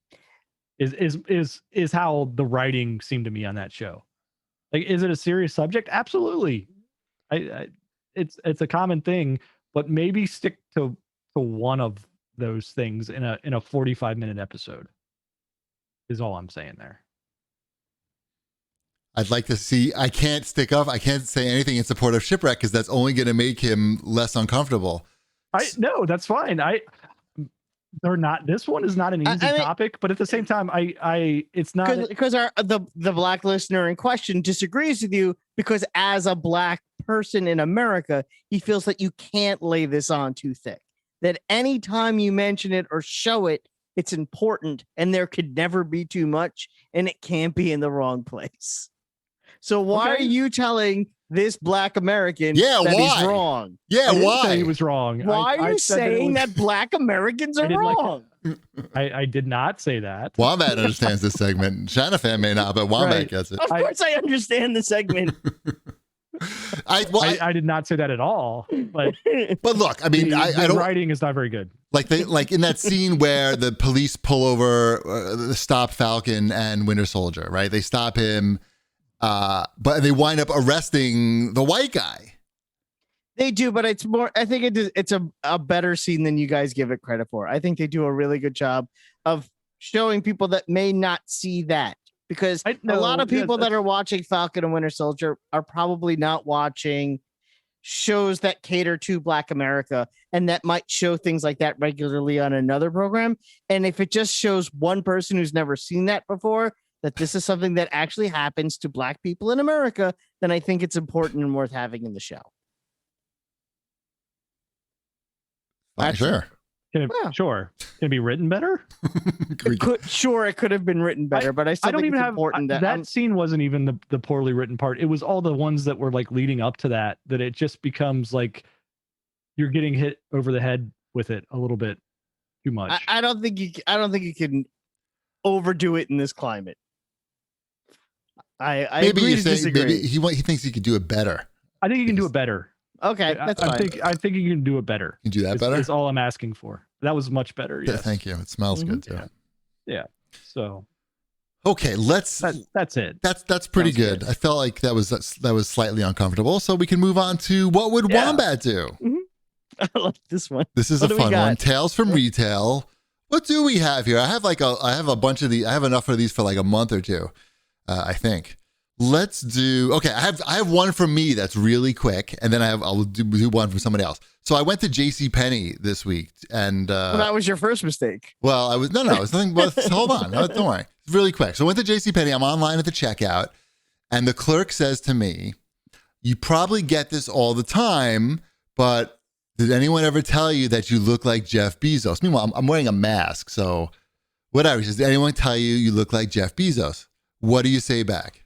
is how the writing seemed to me on that show. Like, is it a serious subject? Absolutely. It's a common thing, but maybe stick to one of those things in a 45-minute episode. Is all I'm saying there. I'd like to see. I can't say anything in support of Shipwreck because that's only going to make him less uncomfortable. No, that's fine. They're not. This one is not an easy topic, but at the same time, it's not because the black listener in question disagrees with you because as a black person in America, he feels that you can't lay this on too thick. That anytime you mention it or show it, it's important, and there could never be too much, and it can't be in the wrong place. So why are you telling this black American that he's wrong? Yeah, why? Say he was wrong. Why are you saying that black Americans are wrong? I did not say that. Wombat understands this segment. Shanafan may not, but Wombat gets it. Of course I understand the segment. I did not say that at all. But look, I mean, I don't. Writing is not very good. Like in that scene where the police pull over, stop Falcon and Winter Soldier, right? They stop him, but they wind up arresting the white guy. They do, but it's more. I think it's a better scene than you guys give it credit for. I think they do a really good job of showing people that may not see that. Because a lot of people that are watching Falcon and Winter Soldier are probably not watching shows that cater to Black America and that might show things like that regularly on another program. And if it just shows one person who's never seen that before, that this is something that actually happens to Black people in America, then I think it's important and worth having in the show. Sure. Sure. Can it be written better? It could have been written better, but I still think it's important that scene wasn't even the poorly written part. It was all the ones that were like leading up to that it just becomes like you're getting hit over the head with it a little bit too much. I don't think you can overdo it in this climate. I maybe agree you're to saying disagree. maybe he thinks he could do it better. I think he can do it better. Okay, that's fine. I think you can do it better. You can do that better? That's all I'm asking for. That was much better. Yes. Yeah, thank you. It smells good too. Yeah. So. Okay, that's it. That's pretty good. I felt like that was slightly uncomfortable. So we can move on to what would Wombat do? Mm-hmm. I like this one. This is a fun one. Tales from Retail. What do we have here? I have a bunch of these. I have enough of these for like a month or two. I think. Let's do. Okay, I have one from me that's really quick, and then I'll do one from somebody else. So I went to JCPenney this week, and that was your first mistake. Well, it's nothing. But hold on, don't worry. It's really quick. So I went to JCPenney. I'm online at the checkout, and the clerk says to me, "You probably get this all the time, but did anyone ever tell you that you look like Jeff Bezos?" Meanwhile, I'm wearing a mask, so whatever. She says, "Did anyone tell you look like Jeff Bezos?" What do you say back?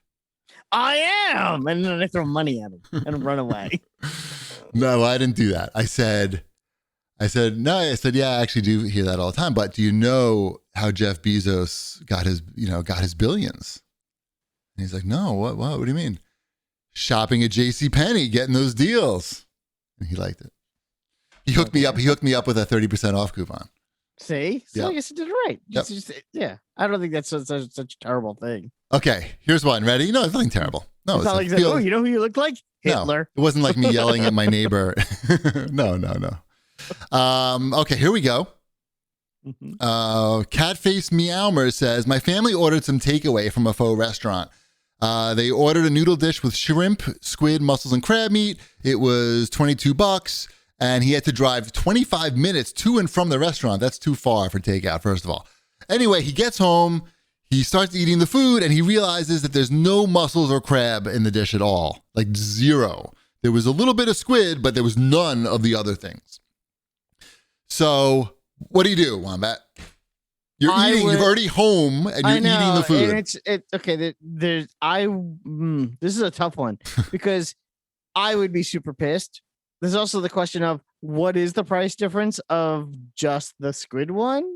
I am, and then I throw money at him and run away. No, I didn't do that. I said, no. I said, yeah, I actually do hear that all the time. But do you know how Jeff Bezos got his billions? And he's like, no. What? What do you mean? Shopping at JCPenney, getting those deals. And he liked it. He hooked me up. He hooked me up with a 30% off coupon. See, so I guess it did it right. Yep. I don't think that's such a terrible thing. Okay, here's one. Ready? No, it's nothing terrible. No, it's not like you know who you look like? Hitler. No, it wasn't like me yelling at my neighbor. No. Okay, here we go. Catface Meowmer says, my family ordered some takeaway from a faux restaurant. They ordered a noodle dish with shrimp, squid, mussels, and crab meat. It was $22, and he had to drive 25 minutes to and from the restaurant. That's too far for takeout, first of all. Anyway, he gets home. He starts eating the food, and he realizes that there's no mussels or crab in the dish at all. Like zero. There was a little bit of squid, but there was none of the other things. So what do, Wombat? You're already home, and you're eating the food. And okay. This is a tough one because I would be super pissed. There's also the question of what is the price difference of just the squid one?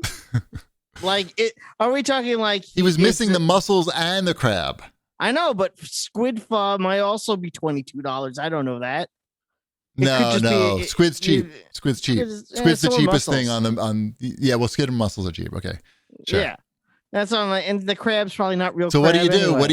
Are we talking like he was missing the mussels and the crab? I know, but squid pho might also be $22. I don't know that. No. Squid's cheap. Squid's cheap. Squid's the cheapest thing on. Yeah, well, squid and mussels are cheap. Okay, sure. Yeah, that's on. And the crab's probably not real. So what do you do? Anyway. What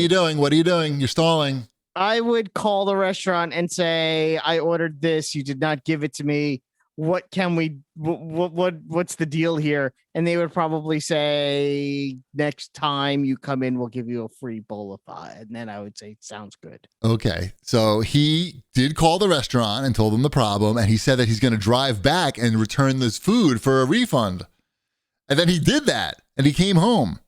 are you doing? You're stalling. I would call the restaurant and say, I ordered this. You did not give it to me. What can we, what's the deal here? And they would probably say, next time you come in, we'll give you a free bowl of pie. And then I would say, sounds good. Okay. So he did call the restaurant and told them the problem. And he said that he's going to drive back and return this food for a refund. And then he did that and he came home.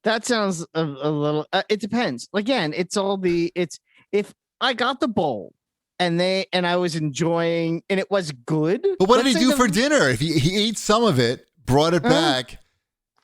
That sounds a little, it depends. Again, if I got the bowl and I was enjoying and it was good. But what did he do for dinner? If he ate some of it, brought it back,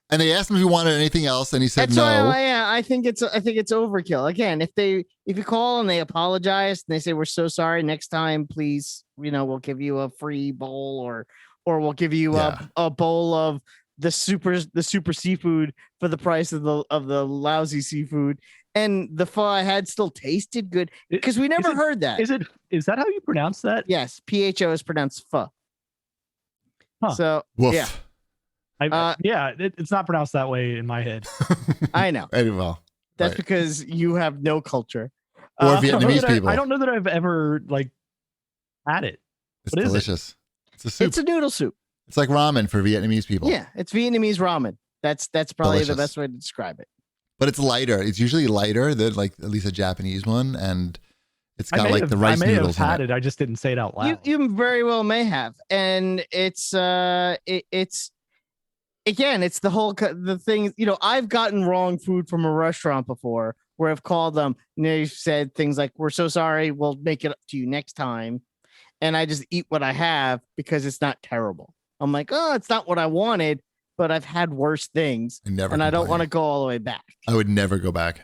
and they asked him if he wanted anything else, and he said no. I think it's overkill. Again, if you call and they apologize and they say, we're so sorry, next time, please, we'll give you a free bowl or we'll give you a bowl of the super seafood for the price of the lousy seafood, and the pho I had still tasted good because we never heard that. Is that how you pronounce that? Yes, PHO is pronounced pho. Huh. So woof. Yeah, it's not pronounced that way in my head. I know. Well, that's because you have no culture. Or Vietnamese people. I don't know that I've ever had it. It's delicious. It's a soup. It's a noodle soup. It's like ramen for Vietnamese people. Yeah, it's Vietnamese ramen. That's probably the best way to describe it. But it's lighter. It's usually lighter than at least a Japanese one, and it's got the rice noodles in it. I may have had it. I just didn't say it out loud. You very well may have, and it's again, it's the thing. I've gotten wrong food from a restaurant before, where I've called them and they've said things like, "We're so sorry. We'll make it up to you next time," and I just eat what I have because it's not terrible. I'm like, oh, it's not what I wanted, but I've had worse things, and I don't want to go all the way back. I would never go back.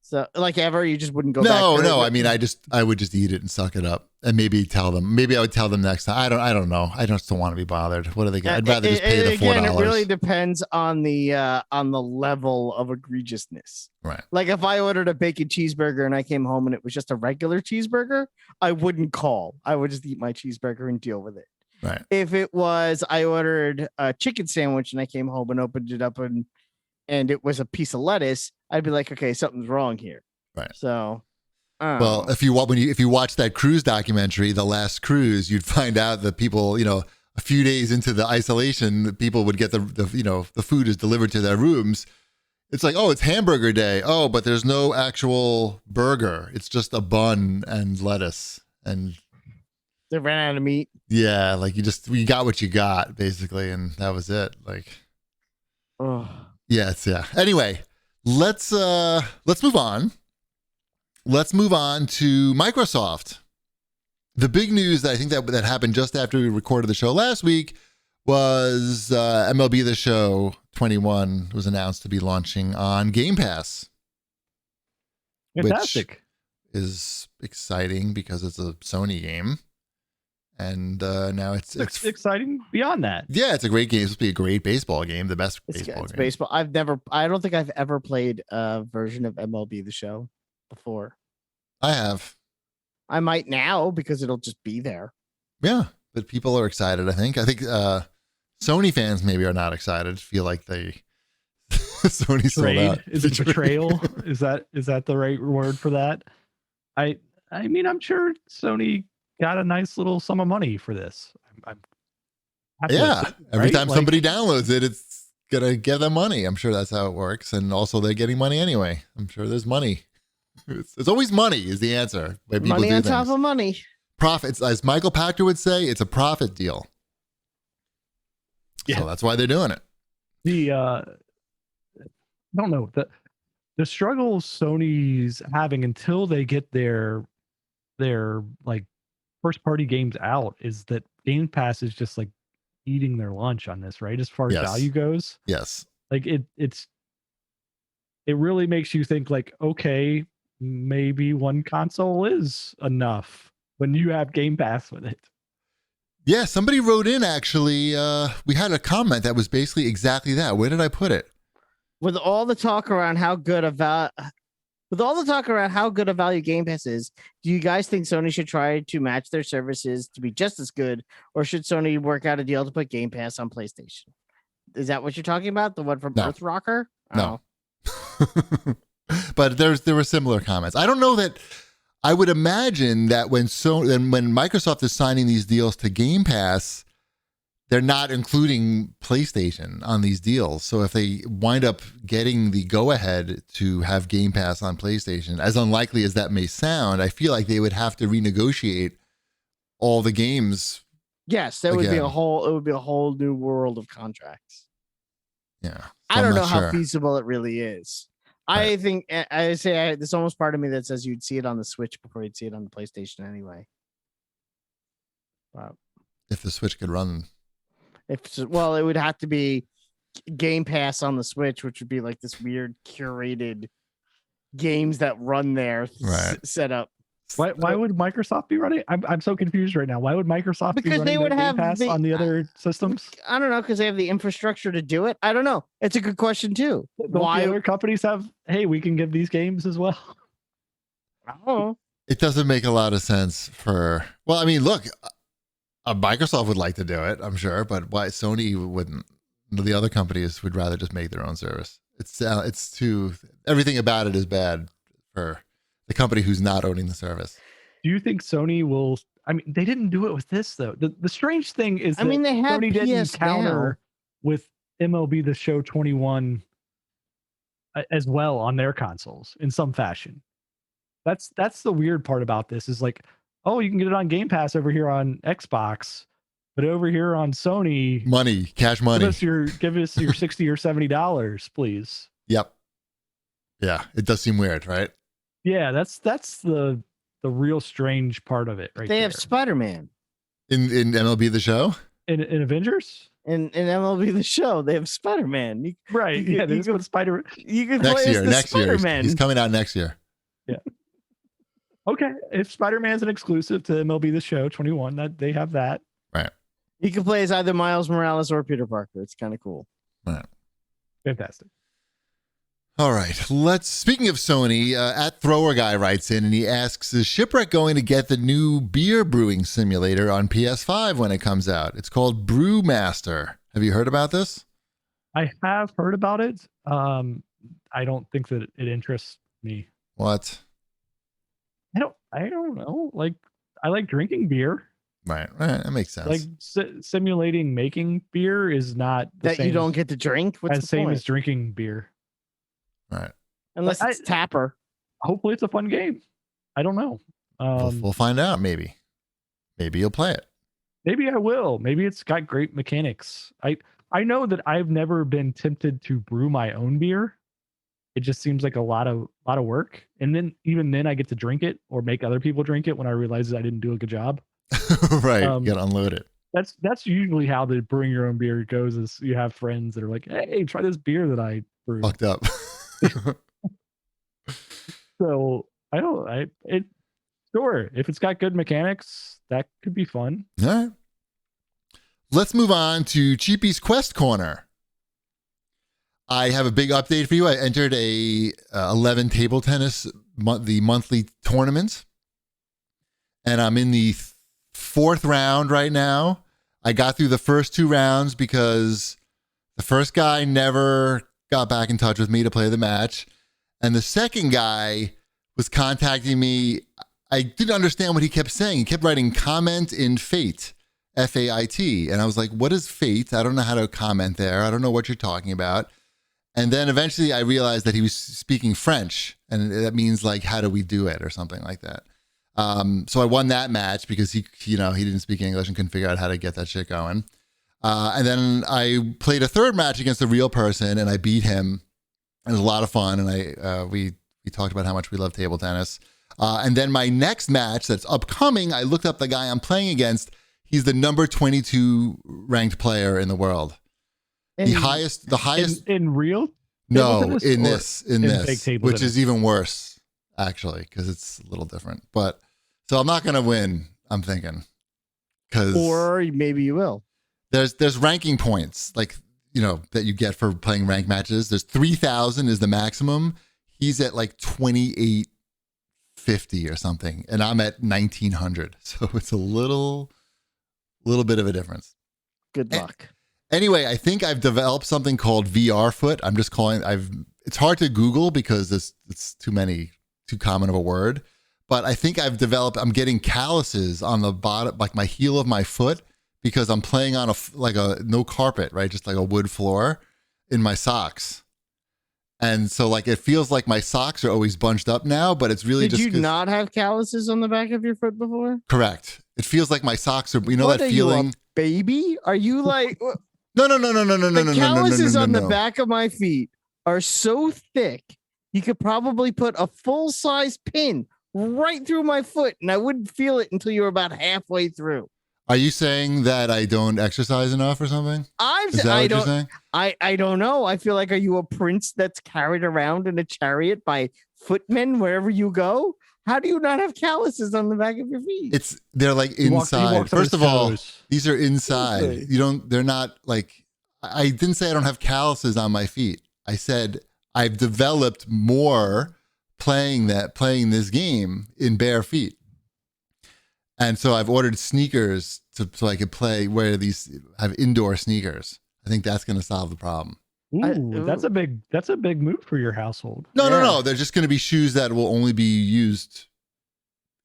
So, ever, you just wouldn't go back? No. I mean, I would just eat it and suck it up, and maybe tell them. Maybe I would tell them next time. I don't know. I just don't want to be bothered. What do they get? I'd rather just pay the $4. Again, it really depends on the level of egregiousness. Right. Like if I ordered a bacon cheeseburger and I came home and it was just a regular cheeseburger, I wouldn't call. I would just eat my cheeseburger and deal with it. Right. If it was, I ordered a chicken sandwich and I came home and opened it up and it was a piece of lettuce, I'd be like, okay, something's wrong here. Right. So, well, if you watch that cruise documentary, The Last Cruise, you'd find out that people, a few days into the isolation, the people would get the food is delivered to their rooms. It's like, oh, it's hamburger day. Oh, but there's no actual burger. It's just a bun and lettuce and. They ran out of meat. Yeah, you got what you got, basically, and that was it. Yeah. Anyway, let's move on. Let's move on to Microsoft. The big news that I think that happened just after we recorded the show last week was MLB The Show 21 was announced to be launching on Game Pass. Fantastic. Which is exciting because it's a Sony game. And now it's exciting beyond that. Yeah, it's a great game. It's supposed to be a great baseball game, the best baseball game. Baseball. I don't think I've ever played a version of MLB The Show before. I have. I might now because it'll just be there. Yeah, but people are excited, I think. Sony fans maybe are not excited, feel like Sony sold out. Is it betrayal? Is that the right word for that? I mean, I'm sure Sony got a nice little sum of money for this. Every time somebody downloads it, it's gonna get them money. I'm sure that's how it works, and also they're getting money anyway. I'm sure there's money. It's always money is the answer. Money on top of money. Profits, as Michael Pachter would say, it's a profit deal. Yeah, so that's why they're doing it. I don't know, the struggle Sony's having until they get their first party games out is that Game Pass is just eating their lunch on this, right? As far as value goes. Yes. It really makes you think okay, maybe one console is enough when you have Game Pass with it. Yeah, somebody wrote in actually. We had a comment that was basically exactly that. Where did I put it? With all the talk around how good a value Game Pass is, do you guys think Sony should try to match their services to be just as good, or should Sony work out a deal to put Game Pass on PlayStation? Is that what you're talking about? The one from Earth Rocker? No. But there were similar comments. I don't know that. I would imagine that when Microsoft is signing these deals to Game Pass, they're not including PlayStation on these deals. So if they wind up getting the go-ahead to have Game Pass on PlayStation, as unlikely as that may sound, I feel like they would have to renegotiate all the games. Yes, there would be a whole new world of contracts. Yeah. So I don't know how feasible it really is. Right. I think there's almost part of me that says you'd see it on the Switch before you'd see it on the PlayStation anyway. Wow. If the Switch could run. It would have to be Game Pass on the Switch, which would be like this weird curated games that run there set up. Why would Microsoft be running? I'm so confused right now. Why would Microsoft be running they would Game Pass on the other systems? I don't know, because they have the infrastructure to do it. I don't know. It's a good question too. Why other companies have? Hey, we can give these games as well. I don't know. It doesn't make a lot of sense for. Well, I mean, look, Microsoft would like to do it, I'm sure, but why Sony wouldn't? The other companies would rather just make their own service. It's too. Everything about it is bad for the company who's not owning the service. Do you think Sony will? I mean, they didn't do it with this though. The strange thing is, they had Sony didn't counter with MLB The Show 21 as well on their consoles in some fashion. That's the weird part about this is like, oh, you can get it on Game Pass over here on Xbox, but over here on Sony, cash money. Give us your $60 or $70, please. Yep. Yeah, it does seem weird, right? Yeah, that's the real strange part of it, right? They have Spider-Man in MLB The Show. In Avengers. In MLB The Show, they have Spider-Man. Right? Yeah, they got Spider. You can next play year. as the Next Spider-Man. year, he's coming out next year. Yeah. Okay, if Spider-Man's an exclusive to MLB The Show 21, that they have that. Right. You can play as either Miles Morales or Peter Parker. It's kind of cool. Right. Fantastic. All right. Speaking of Sony, at Thrower Guy writes in and he asks, is Shipwreck going to get the new beer brewing simulator on PS5 when it comes out? It's called Brewmaster. Have you heard about this? I have heard about it. I don't think that it interests me. What? I don't know. Like, I like drinking beer. Right. That makes sense. Like simulating making beer is not that you don't get to drink. What's the same point? as drinking beer. Right. Unless it's Tapper. Hopefully it's a fun game. I don't know. We'll find out. Maybe you'll play it. Maybe I will. Maybe it's got great mechanics. I know that I've never been tempted to brew my own beer. It just seems like a lot of work. And then even then I get to drink it or make other people drink it when I realize that I didn't do a good job. Right. You gotta unload it. That's usually how the brewing your own beer goes, is you have friends that are like, hey, try this beer that I brewed. Fucked up. So sure, if it's got good mechanics, that could be fun. All right. Let's move on to Cheapy's Quest Corner. I have a big update for you. I entered a 11 table tennis the monthly tournament, and I'm in the fourth round right now. I got through the first two rounds because the first guy never got back in touch with me to play the match, and the second guy was contacting me. I didn't understand what he kept saying. He kept writing comment in fate, F-A-I-T, and I was like, what is fate? I don't know how to comment there. I don't know what you're talking about. And then eventually I realized that he was speaking French, and that means like, how do we do it or something like that. So I won that match because he didn't speak English and couldn't figure out how to get that shit going. And then I played a third match against a real person and I beat him. It was a lot of fun. And we talked about how much we love table tennis. And then my next match that's upcoming, I looked up the guy I'm playing against. He's the number 22 ranked player in the world. The highest in real? No, in this, fake which is even worse, actually, because it's a little different. But so I'm not going to win, I'm thinking. Or maybe you will. There's ranking points, like, that you get for playing ranked matches. There's 3,000 is the maximum. He's at like 2,850 or something, and I'm at 1,900. So it's a little bit of a difference. Good luck. Anyway, I think I've developed something called VR foot. it's hard to Google because it's too common of a word. But I think I'm getting calluses on the bottom, like my heel of my foot, because I'm playing on a no carpet, right? Just like a wood floor in my socks. And so like, it feels like my socks are always bunched up now, but it's really Did you not have calluses on the back of your foot before? Correct. It feels like my socks are, What that are feeling. You a baby? Are you like, No. the calluses on the back of my feet are so thick, you could probably put a full-size pin right through my foot and I wouldn't feel it until you were about halfway through. Are you saying that I don't exercise enough or something? I don't know. I feel like, are you a prince that's carried around in a chariot by footmen wherever you go? How do you not have calluses on the back of your feet? They're like inside. First of all, these are inside. Okay. They're not like, I didn't say I don't have calluses on my feet. I said I've developed more playing this game in bare feet. And so I've ordered sneakers so I could wear these, have indoor sneakers. I think that's going to solve the problem. Ooh, that's a big move for your household. No. They're just going to be shoes that will only be used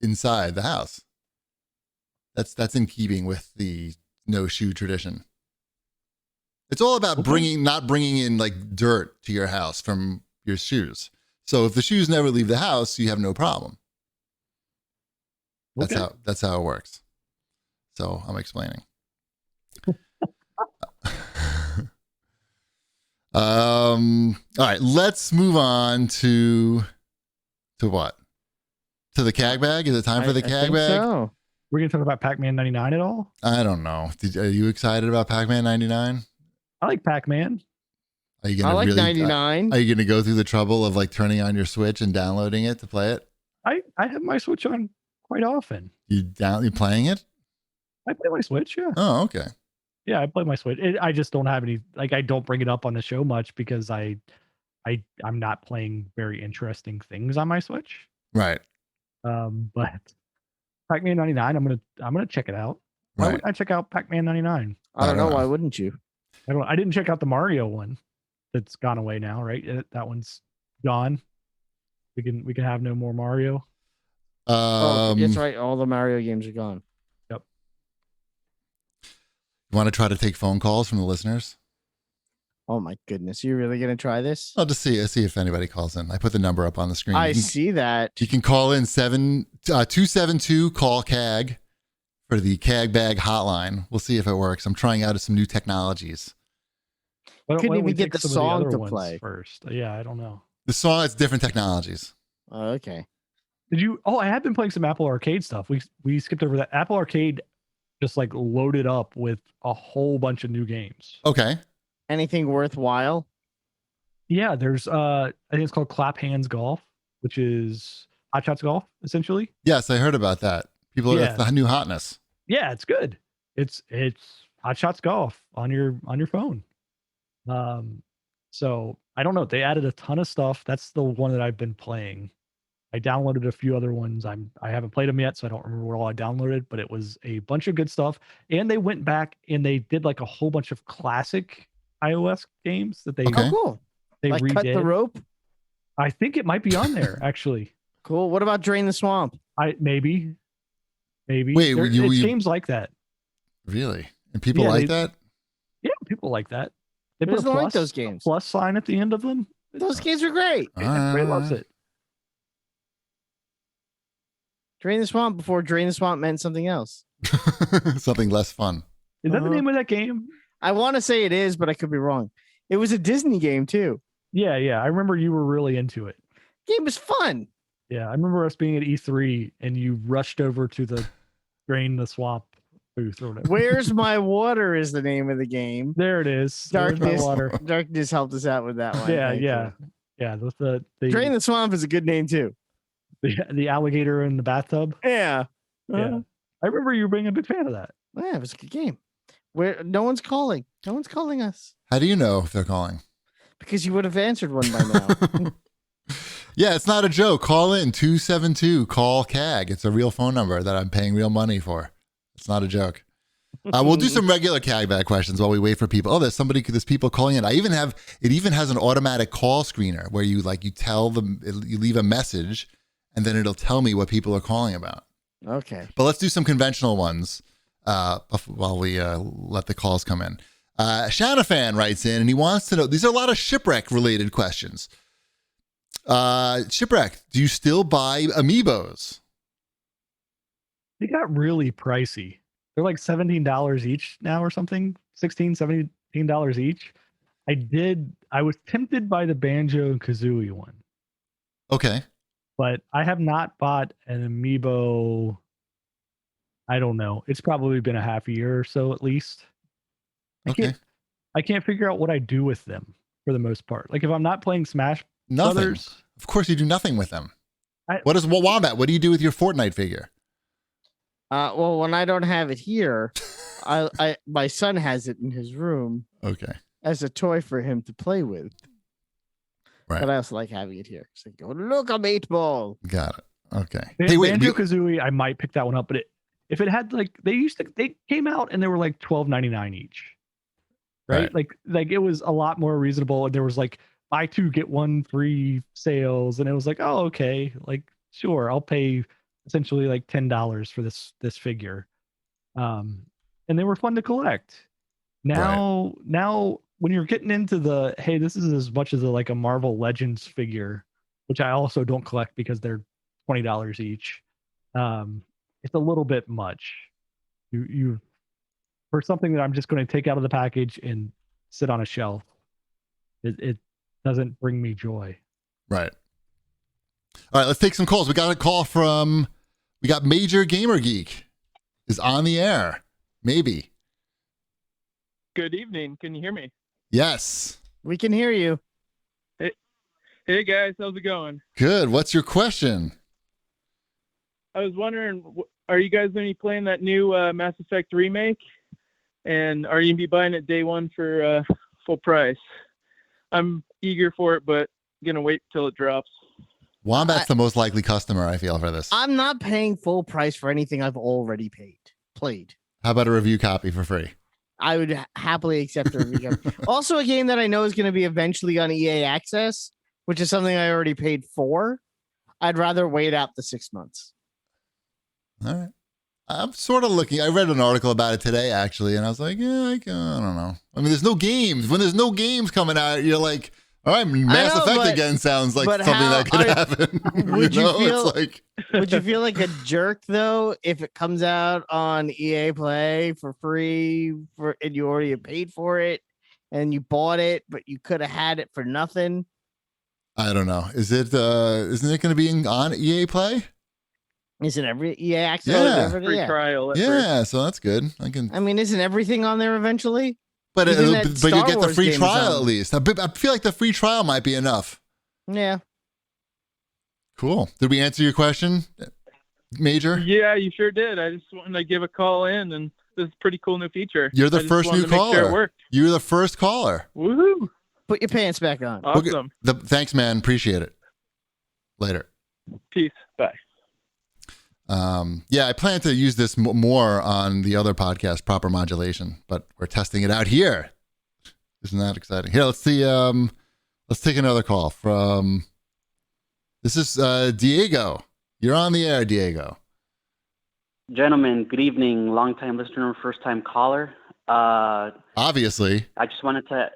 inside the house. That's in keeping with the no shoe tradition. It's all about not bringing in like dirt to your house from your shoes. So if the shoes never leave the house, you have no problem. That's how it works. So I'm explaining. All right, let's move on to what? To the CAG bag? Is it time for the CAG bag? So. We're going to talk about Pac-Man 99 at all? I don't know. Are you excited about Pac-Man 99? I like Pac-Man. Are you gonna I like 99. Are you going to go through the trouble of like turning on your Switch and downloading it to play it? I have my Switch on quite often. You playing it? I play my Switch, yeah. Oh, okay. Yeah, I play my Switch. I just don't have any, like, I don't bring it up on the show much because I'm not playing very interesting things on my Switch. Right. But Pac-Man 99, I'm gonna check it out. Why would I check out Pac-Man 99? I don't know. Why wouldn't you? I didn't check out the Mario one. That's gone away now, right? That one's gone. We can have no more Mario. That's right. All the Mario games are gone. Yep. You want to try to take phone calls from the listeners? Oh my goodness. You're really going to try this? I'll just see if anybody calls in. I put the number up on the screen. I see that. You can call in 272 call CAG for the CAG bag hotline. We'll see if it works. I'm trying out some new technologies. Couldn't even get the song to play first. Yeah, I don't know. The song, it's different technologies. Oh, okay. Did you? Oh, I have been playing some Apple Arcade stuff. We skipped over that. Apple Arcade just like loaded up with a whole bunch of new games. Okay. Anything worthwhile? Yeah, there's I think it's called Clap Hands Golf, which is Hot Shots Golf, essentially. Yes, I heard about that. It's the new hotness. Yeah, it's good. It's Hot Shots Golf on your phone. So I don't know. They added a ton of stuff. That's the one that I've been playing. I downloaded a few other ones. I haven't played them yet, so I don't remember what all I downloaded, but it was a bunch of good stuff. And they went back and they did like a whole bunch of classic iOS games that they cool. They like redid. Cut the Rope. I think it might be on there actually. Cool. What about Drain the Swamp? Maybe. Wait, it's games like that. Really? And people like that? Yeah, people like that. They put like those games. Plus sign at the end of them. Those games are great. Everybody loves it. Drain the Swamp before Drain the Swamp meant something else. Something less fun. Is that the name of that game? I want to say it is, but I could be wrong. It was a Disney game too. Yeah. I remember you were really into it. Game was fun. Yeah, I remember us being at E3 and you rushed over to the Drain the Swamp booth or whatever. Where's My Water is the name of the game. There it is. Darkness. Water. Darkness helped us out with that one. Yeah. The Drain the Swamp is a good name too. The alligator in the bathtub. Yeah. Yeah. I remember you being a big fan of that. Yeah, it was a good game. Where no one's calling. No one's calling us. How do you know if they're calling? Because you would have answered one by now. Yeah, it's not a joke. Call in 272 call CAG. It's a real phone number that I'm paying real money for. It's not a joke. We'll do some regular CAGback questions while we wait for people. Oh, there's people calling in. It even has an automatic call screener where you tell them, you leave a message and then it'll tell me what people are calling about. Okay. But let's do some conventional ones while we let the calls come in. Shanafan writes in and he wants to know, these are a lot of shipwreck related questions. Shipwreck, do you still buy Amiibos? They got really pricey. They're like $17 each now or something. $16, $17 each. I was tempted by the Banjo and Kazooie one. Okay. But I have not bought an Amiibo. I don't know. It's probably been a half a year or so at least. I can't figure out what I do with them for the most part. Like if I'm not playing Smash Brothers. Of course you do nothing with them. Wombat, what do you do with your Fortnite figure? Well, when I don't have it here, my son has it in his room. Okay. As a toy for him to play with. Right. But I also like having it here. So go look, a meatball. Got it. Okay. Banjo Kazooie, I might pick that one up, but if it had they came out and they were like $12.99 each. Right? Like it was a lot more reasonable, and there was like buy two get one free sales, and it was like, oh, okay, like sure, I'll pay essentially like $10 for this figure. And they were fun to collect. Now when you're getting into the, hey, this is as much as a Marvel Legends figure, which I also don't collect because they're $20 each. It's a little bit much. You for something that I'm just going to take out of the package and sit on a shelf. It doesn't bring me joy. Right. All right, let's take some calls. We got Major Gamer Geek is on the air. Maybe. Good evening. Can you hear me? Yes. We can hear you. Hey guys, how's it going? Good. What's your question? I was wondering, are you guys going to be playing that new Mass Effect remake? And are you going to be buying it day one for full price? I'm eager for it, but going to wait till it drops. Wombat's the most likely customer, I feel, for this. I'm not paying full price for anything I've already played. How about a review copy for free? I would happily accept a review copy. Also, a game that I know is going to be eventually on EA Access, which is something I already paid for. I'd rather wait out the 6 months. All right. I'm sort of looking. I read an article about it today, actually, and I was like, yeah, I don't know. I mean, there's no games. When there's no games coming out, you're like, all right, Mass Effect again sounds like something that could happen. Would you feel like a jerk, though, if it comes out on EA Play for free and you already paid for it and you bought it, but you could have had it for nothing? I don't know. Isn't it going to be on EA Play? Isn't every EA Access? Yeah. Free trial. Yeah, so that's good. I mean, isn't everything on there eventually? But you get the free trial at least. I feel like the free trial might be enough. Yeah. Cool. Did we answer your question, Major? Yeah, you sure did. I just wanted to give a call in, and this is a pretty cool new feature. You're the first new caller. Sure it worked. You're the first caller. Woohoo! Put your pants back on. Awesome. Thanks, man. Appreciate it. Later. Peace. Bye. Yeah, I plan to use this more on the other podcast, Proper Modulation, but we're testing it out here. Isn't that exciting? Here, let's see. Let's take another call from. This is Diego. You're on the air, Diego. Gentlemen, good evening. Long-time listener, first-time caller. Obviously. I just wanted to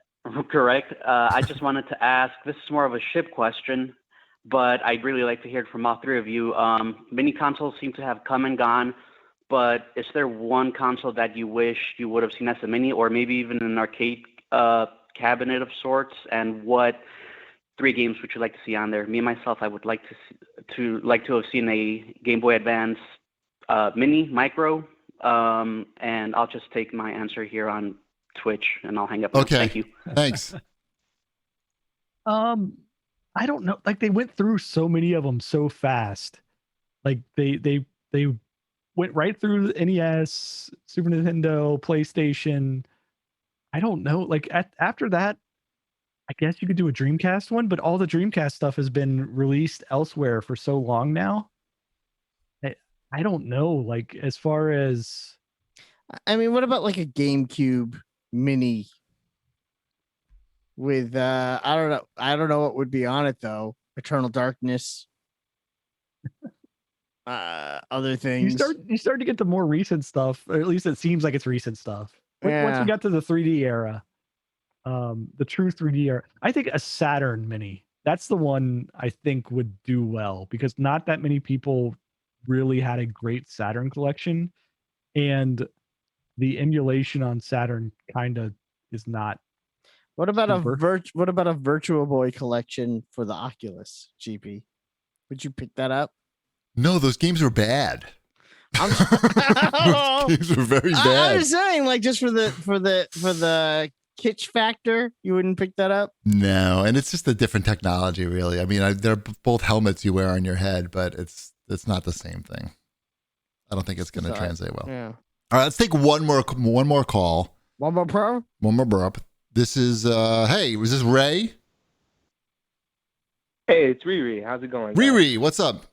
correct. I just wanted to ask. This is more of a ship question, but I'd really like to hear it from all three of you. Many consoles seem to have come and gone, but is there one console that you wish you would have seen as a mini, or maybe even an arcade cabinet of sorts? And what three games would you like to see on there? Me myself, I would like to have seen a Game Boy Advance mini, micro, and I'll just take my answer here on Twitch, and I'll hang up. Okay. Thank you. Thanks. I don't know. Like, they went through so many of them so fast. Like they went right through the NES, Super Nintendo, PlayStation. I don't know. Like after that, I guess you could do a Dreamcast one, but all the Dreamcast stuff has been released elsewhere for so long now. I don't know. Like, as far as I mean, what about like a GameCube Mini? With I don't know what would be on it though. Eternal Darkness. Other things. You start to get the more recent stuff, or at least it seems like it's recent stuff. Once we got to the 3D era, the true 3D era, I think a Saturn Mini. That's the one I think would do well because not that many people really had a great Saturn collection, and the emulation on Saturn kind of is not. What about a Virtual Boy collection for the Oculus, GP? Would you pick that up? No, those games were bad. Those games were very bad. I was saying, like, just for the kitsch factor, you wouldn't pick that up. No, and it's just a different technology, really. I mean, they're both helmets you wear on your head, but it's not the same thing. I don't think it's going to translate well. Yeah. All right, let's take one more call. One more pro. One more burp. This is hey, was this Ray? Hey, it's Riri. How's it going, guys? Riri, what's up?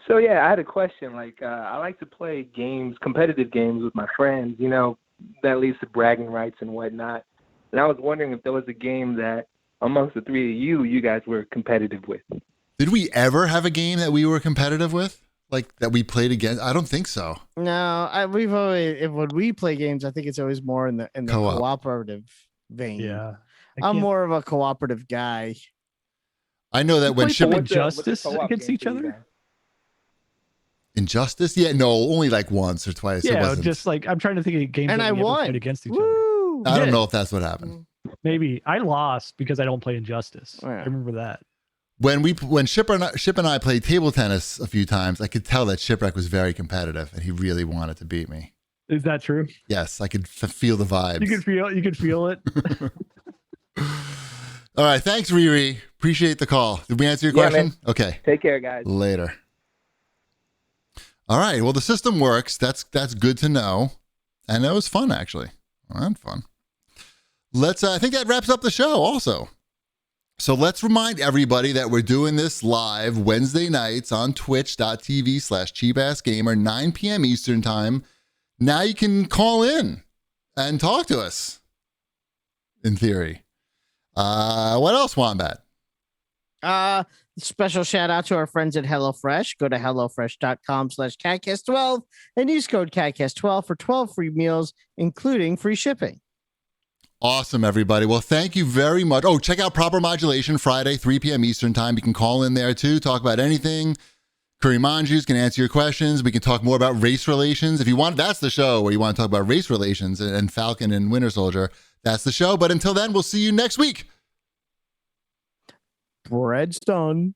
So yeah, I had a question. Like, I like to play games, competitive games with my friends. You know, that leads to bragging rights and whatnot. And I was wondering if there was a game that, amongst the three of you guys were competitive with. Did we ever have a game that we were competitive with, like that we played against? I don't think so. No, we've always when we play games, I think it's always more in the cooperative vein. Yeah, I'm more of a cooperative guy. I know that when shipping Injustice against each other. Injustice? Yeah, no, only like once or twice. Yeah, just like I'm trying to think of games and that we won against each other. I don't know if that's what happened. Maybe I lost because I don't play Injustice. Yeah. I remember that. When Ship and I played table tennis a few times, I could tell that Shipwreck was very competitive and he really wanted to beat me. Is that true? Yes, I could feel the vibes. You could feel it. All right, thanks, Riri. Appreciate the call. Did we answer your question? Man. Okay. Take care, guys. Later. All right. Well, the system works. That's good to know, and that was fun actually. Well, that's fun. Let's. I think that wraps up the show. Also, so let's remind everybody that we're doing this live Wednesday nights on Twitch.tv/cheapassgamer, 9 p.m. Eastern time. Now you can call in and talk to us. In theory. What else, Wombat? Special shout out to our friends at HelloFresh. Go to HelloFresh.com/CAGcast12 and use code CAGcast12 for 12 free meals, including free shipping. Awesome, everybody. Well, thank you very much. Oh, check out Proper Modulation Friday, 3 p.m. Eastern time. You can call in there too, talk about anything. Curry Manjus can answer your questions. We can talk more about race relations. If you want, that's the show where you want to talk about race relations and Falcon and Winter Soldier. That's the show. But until then, we'll see you next week. Bread's done.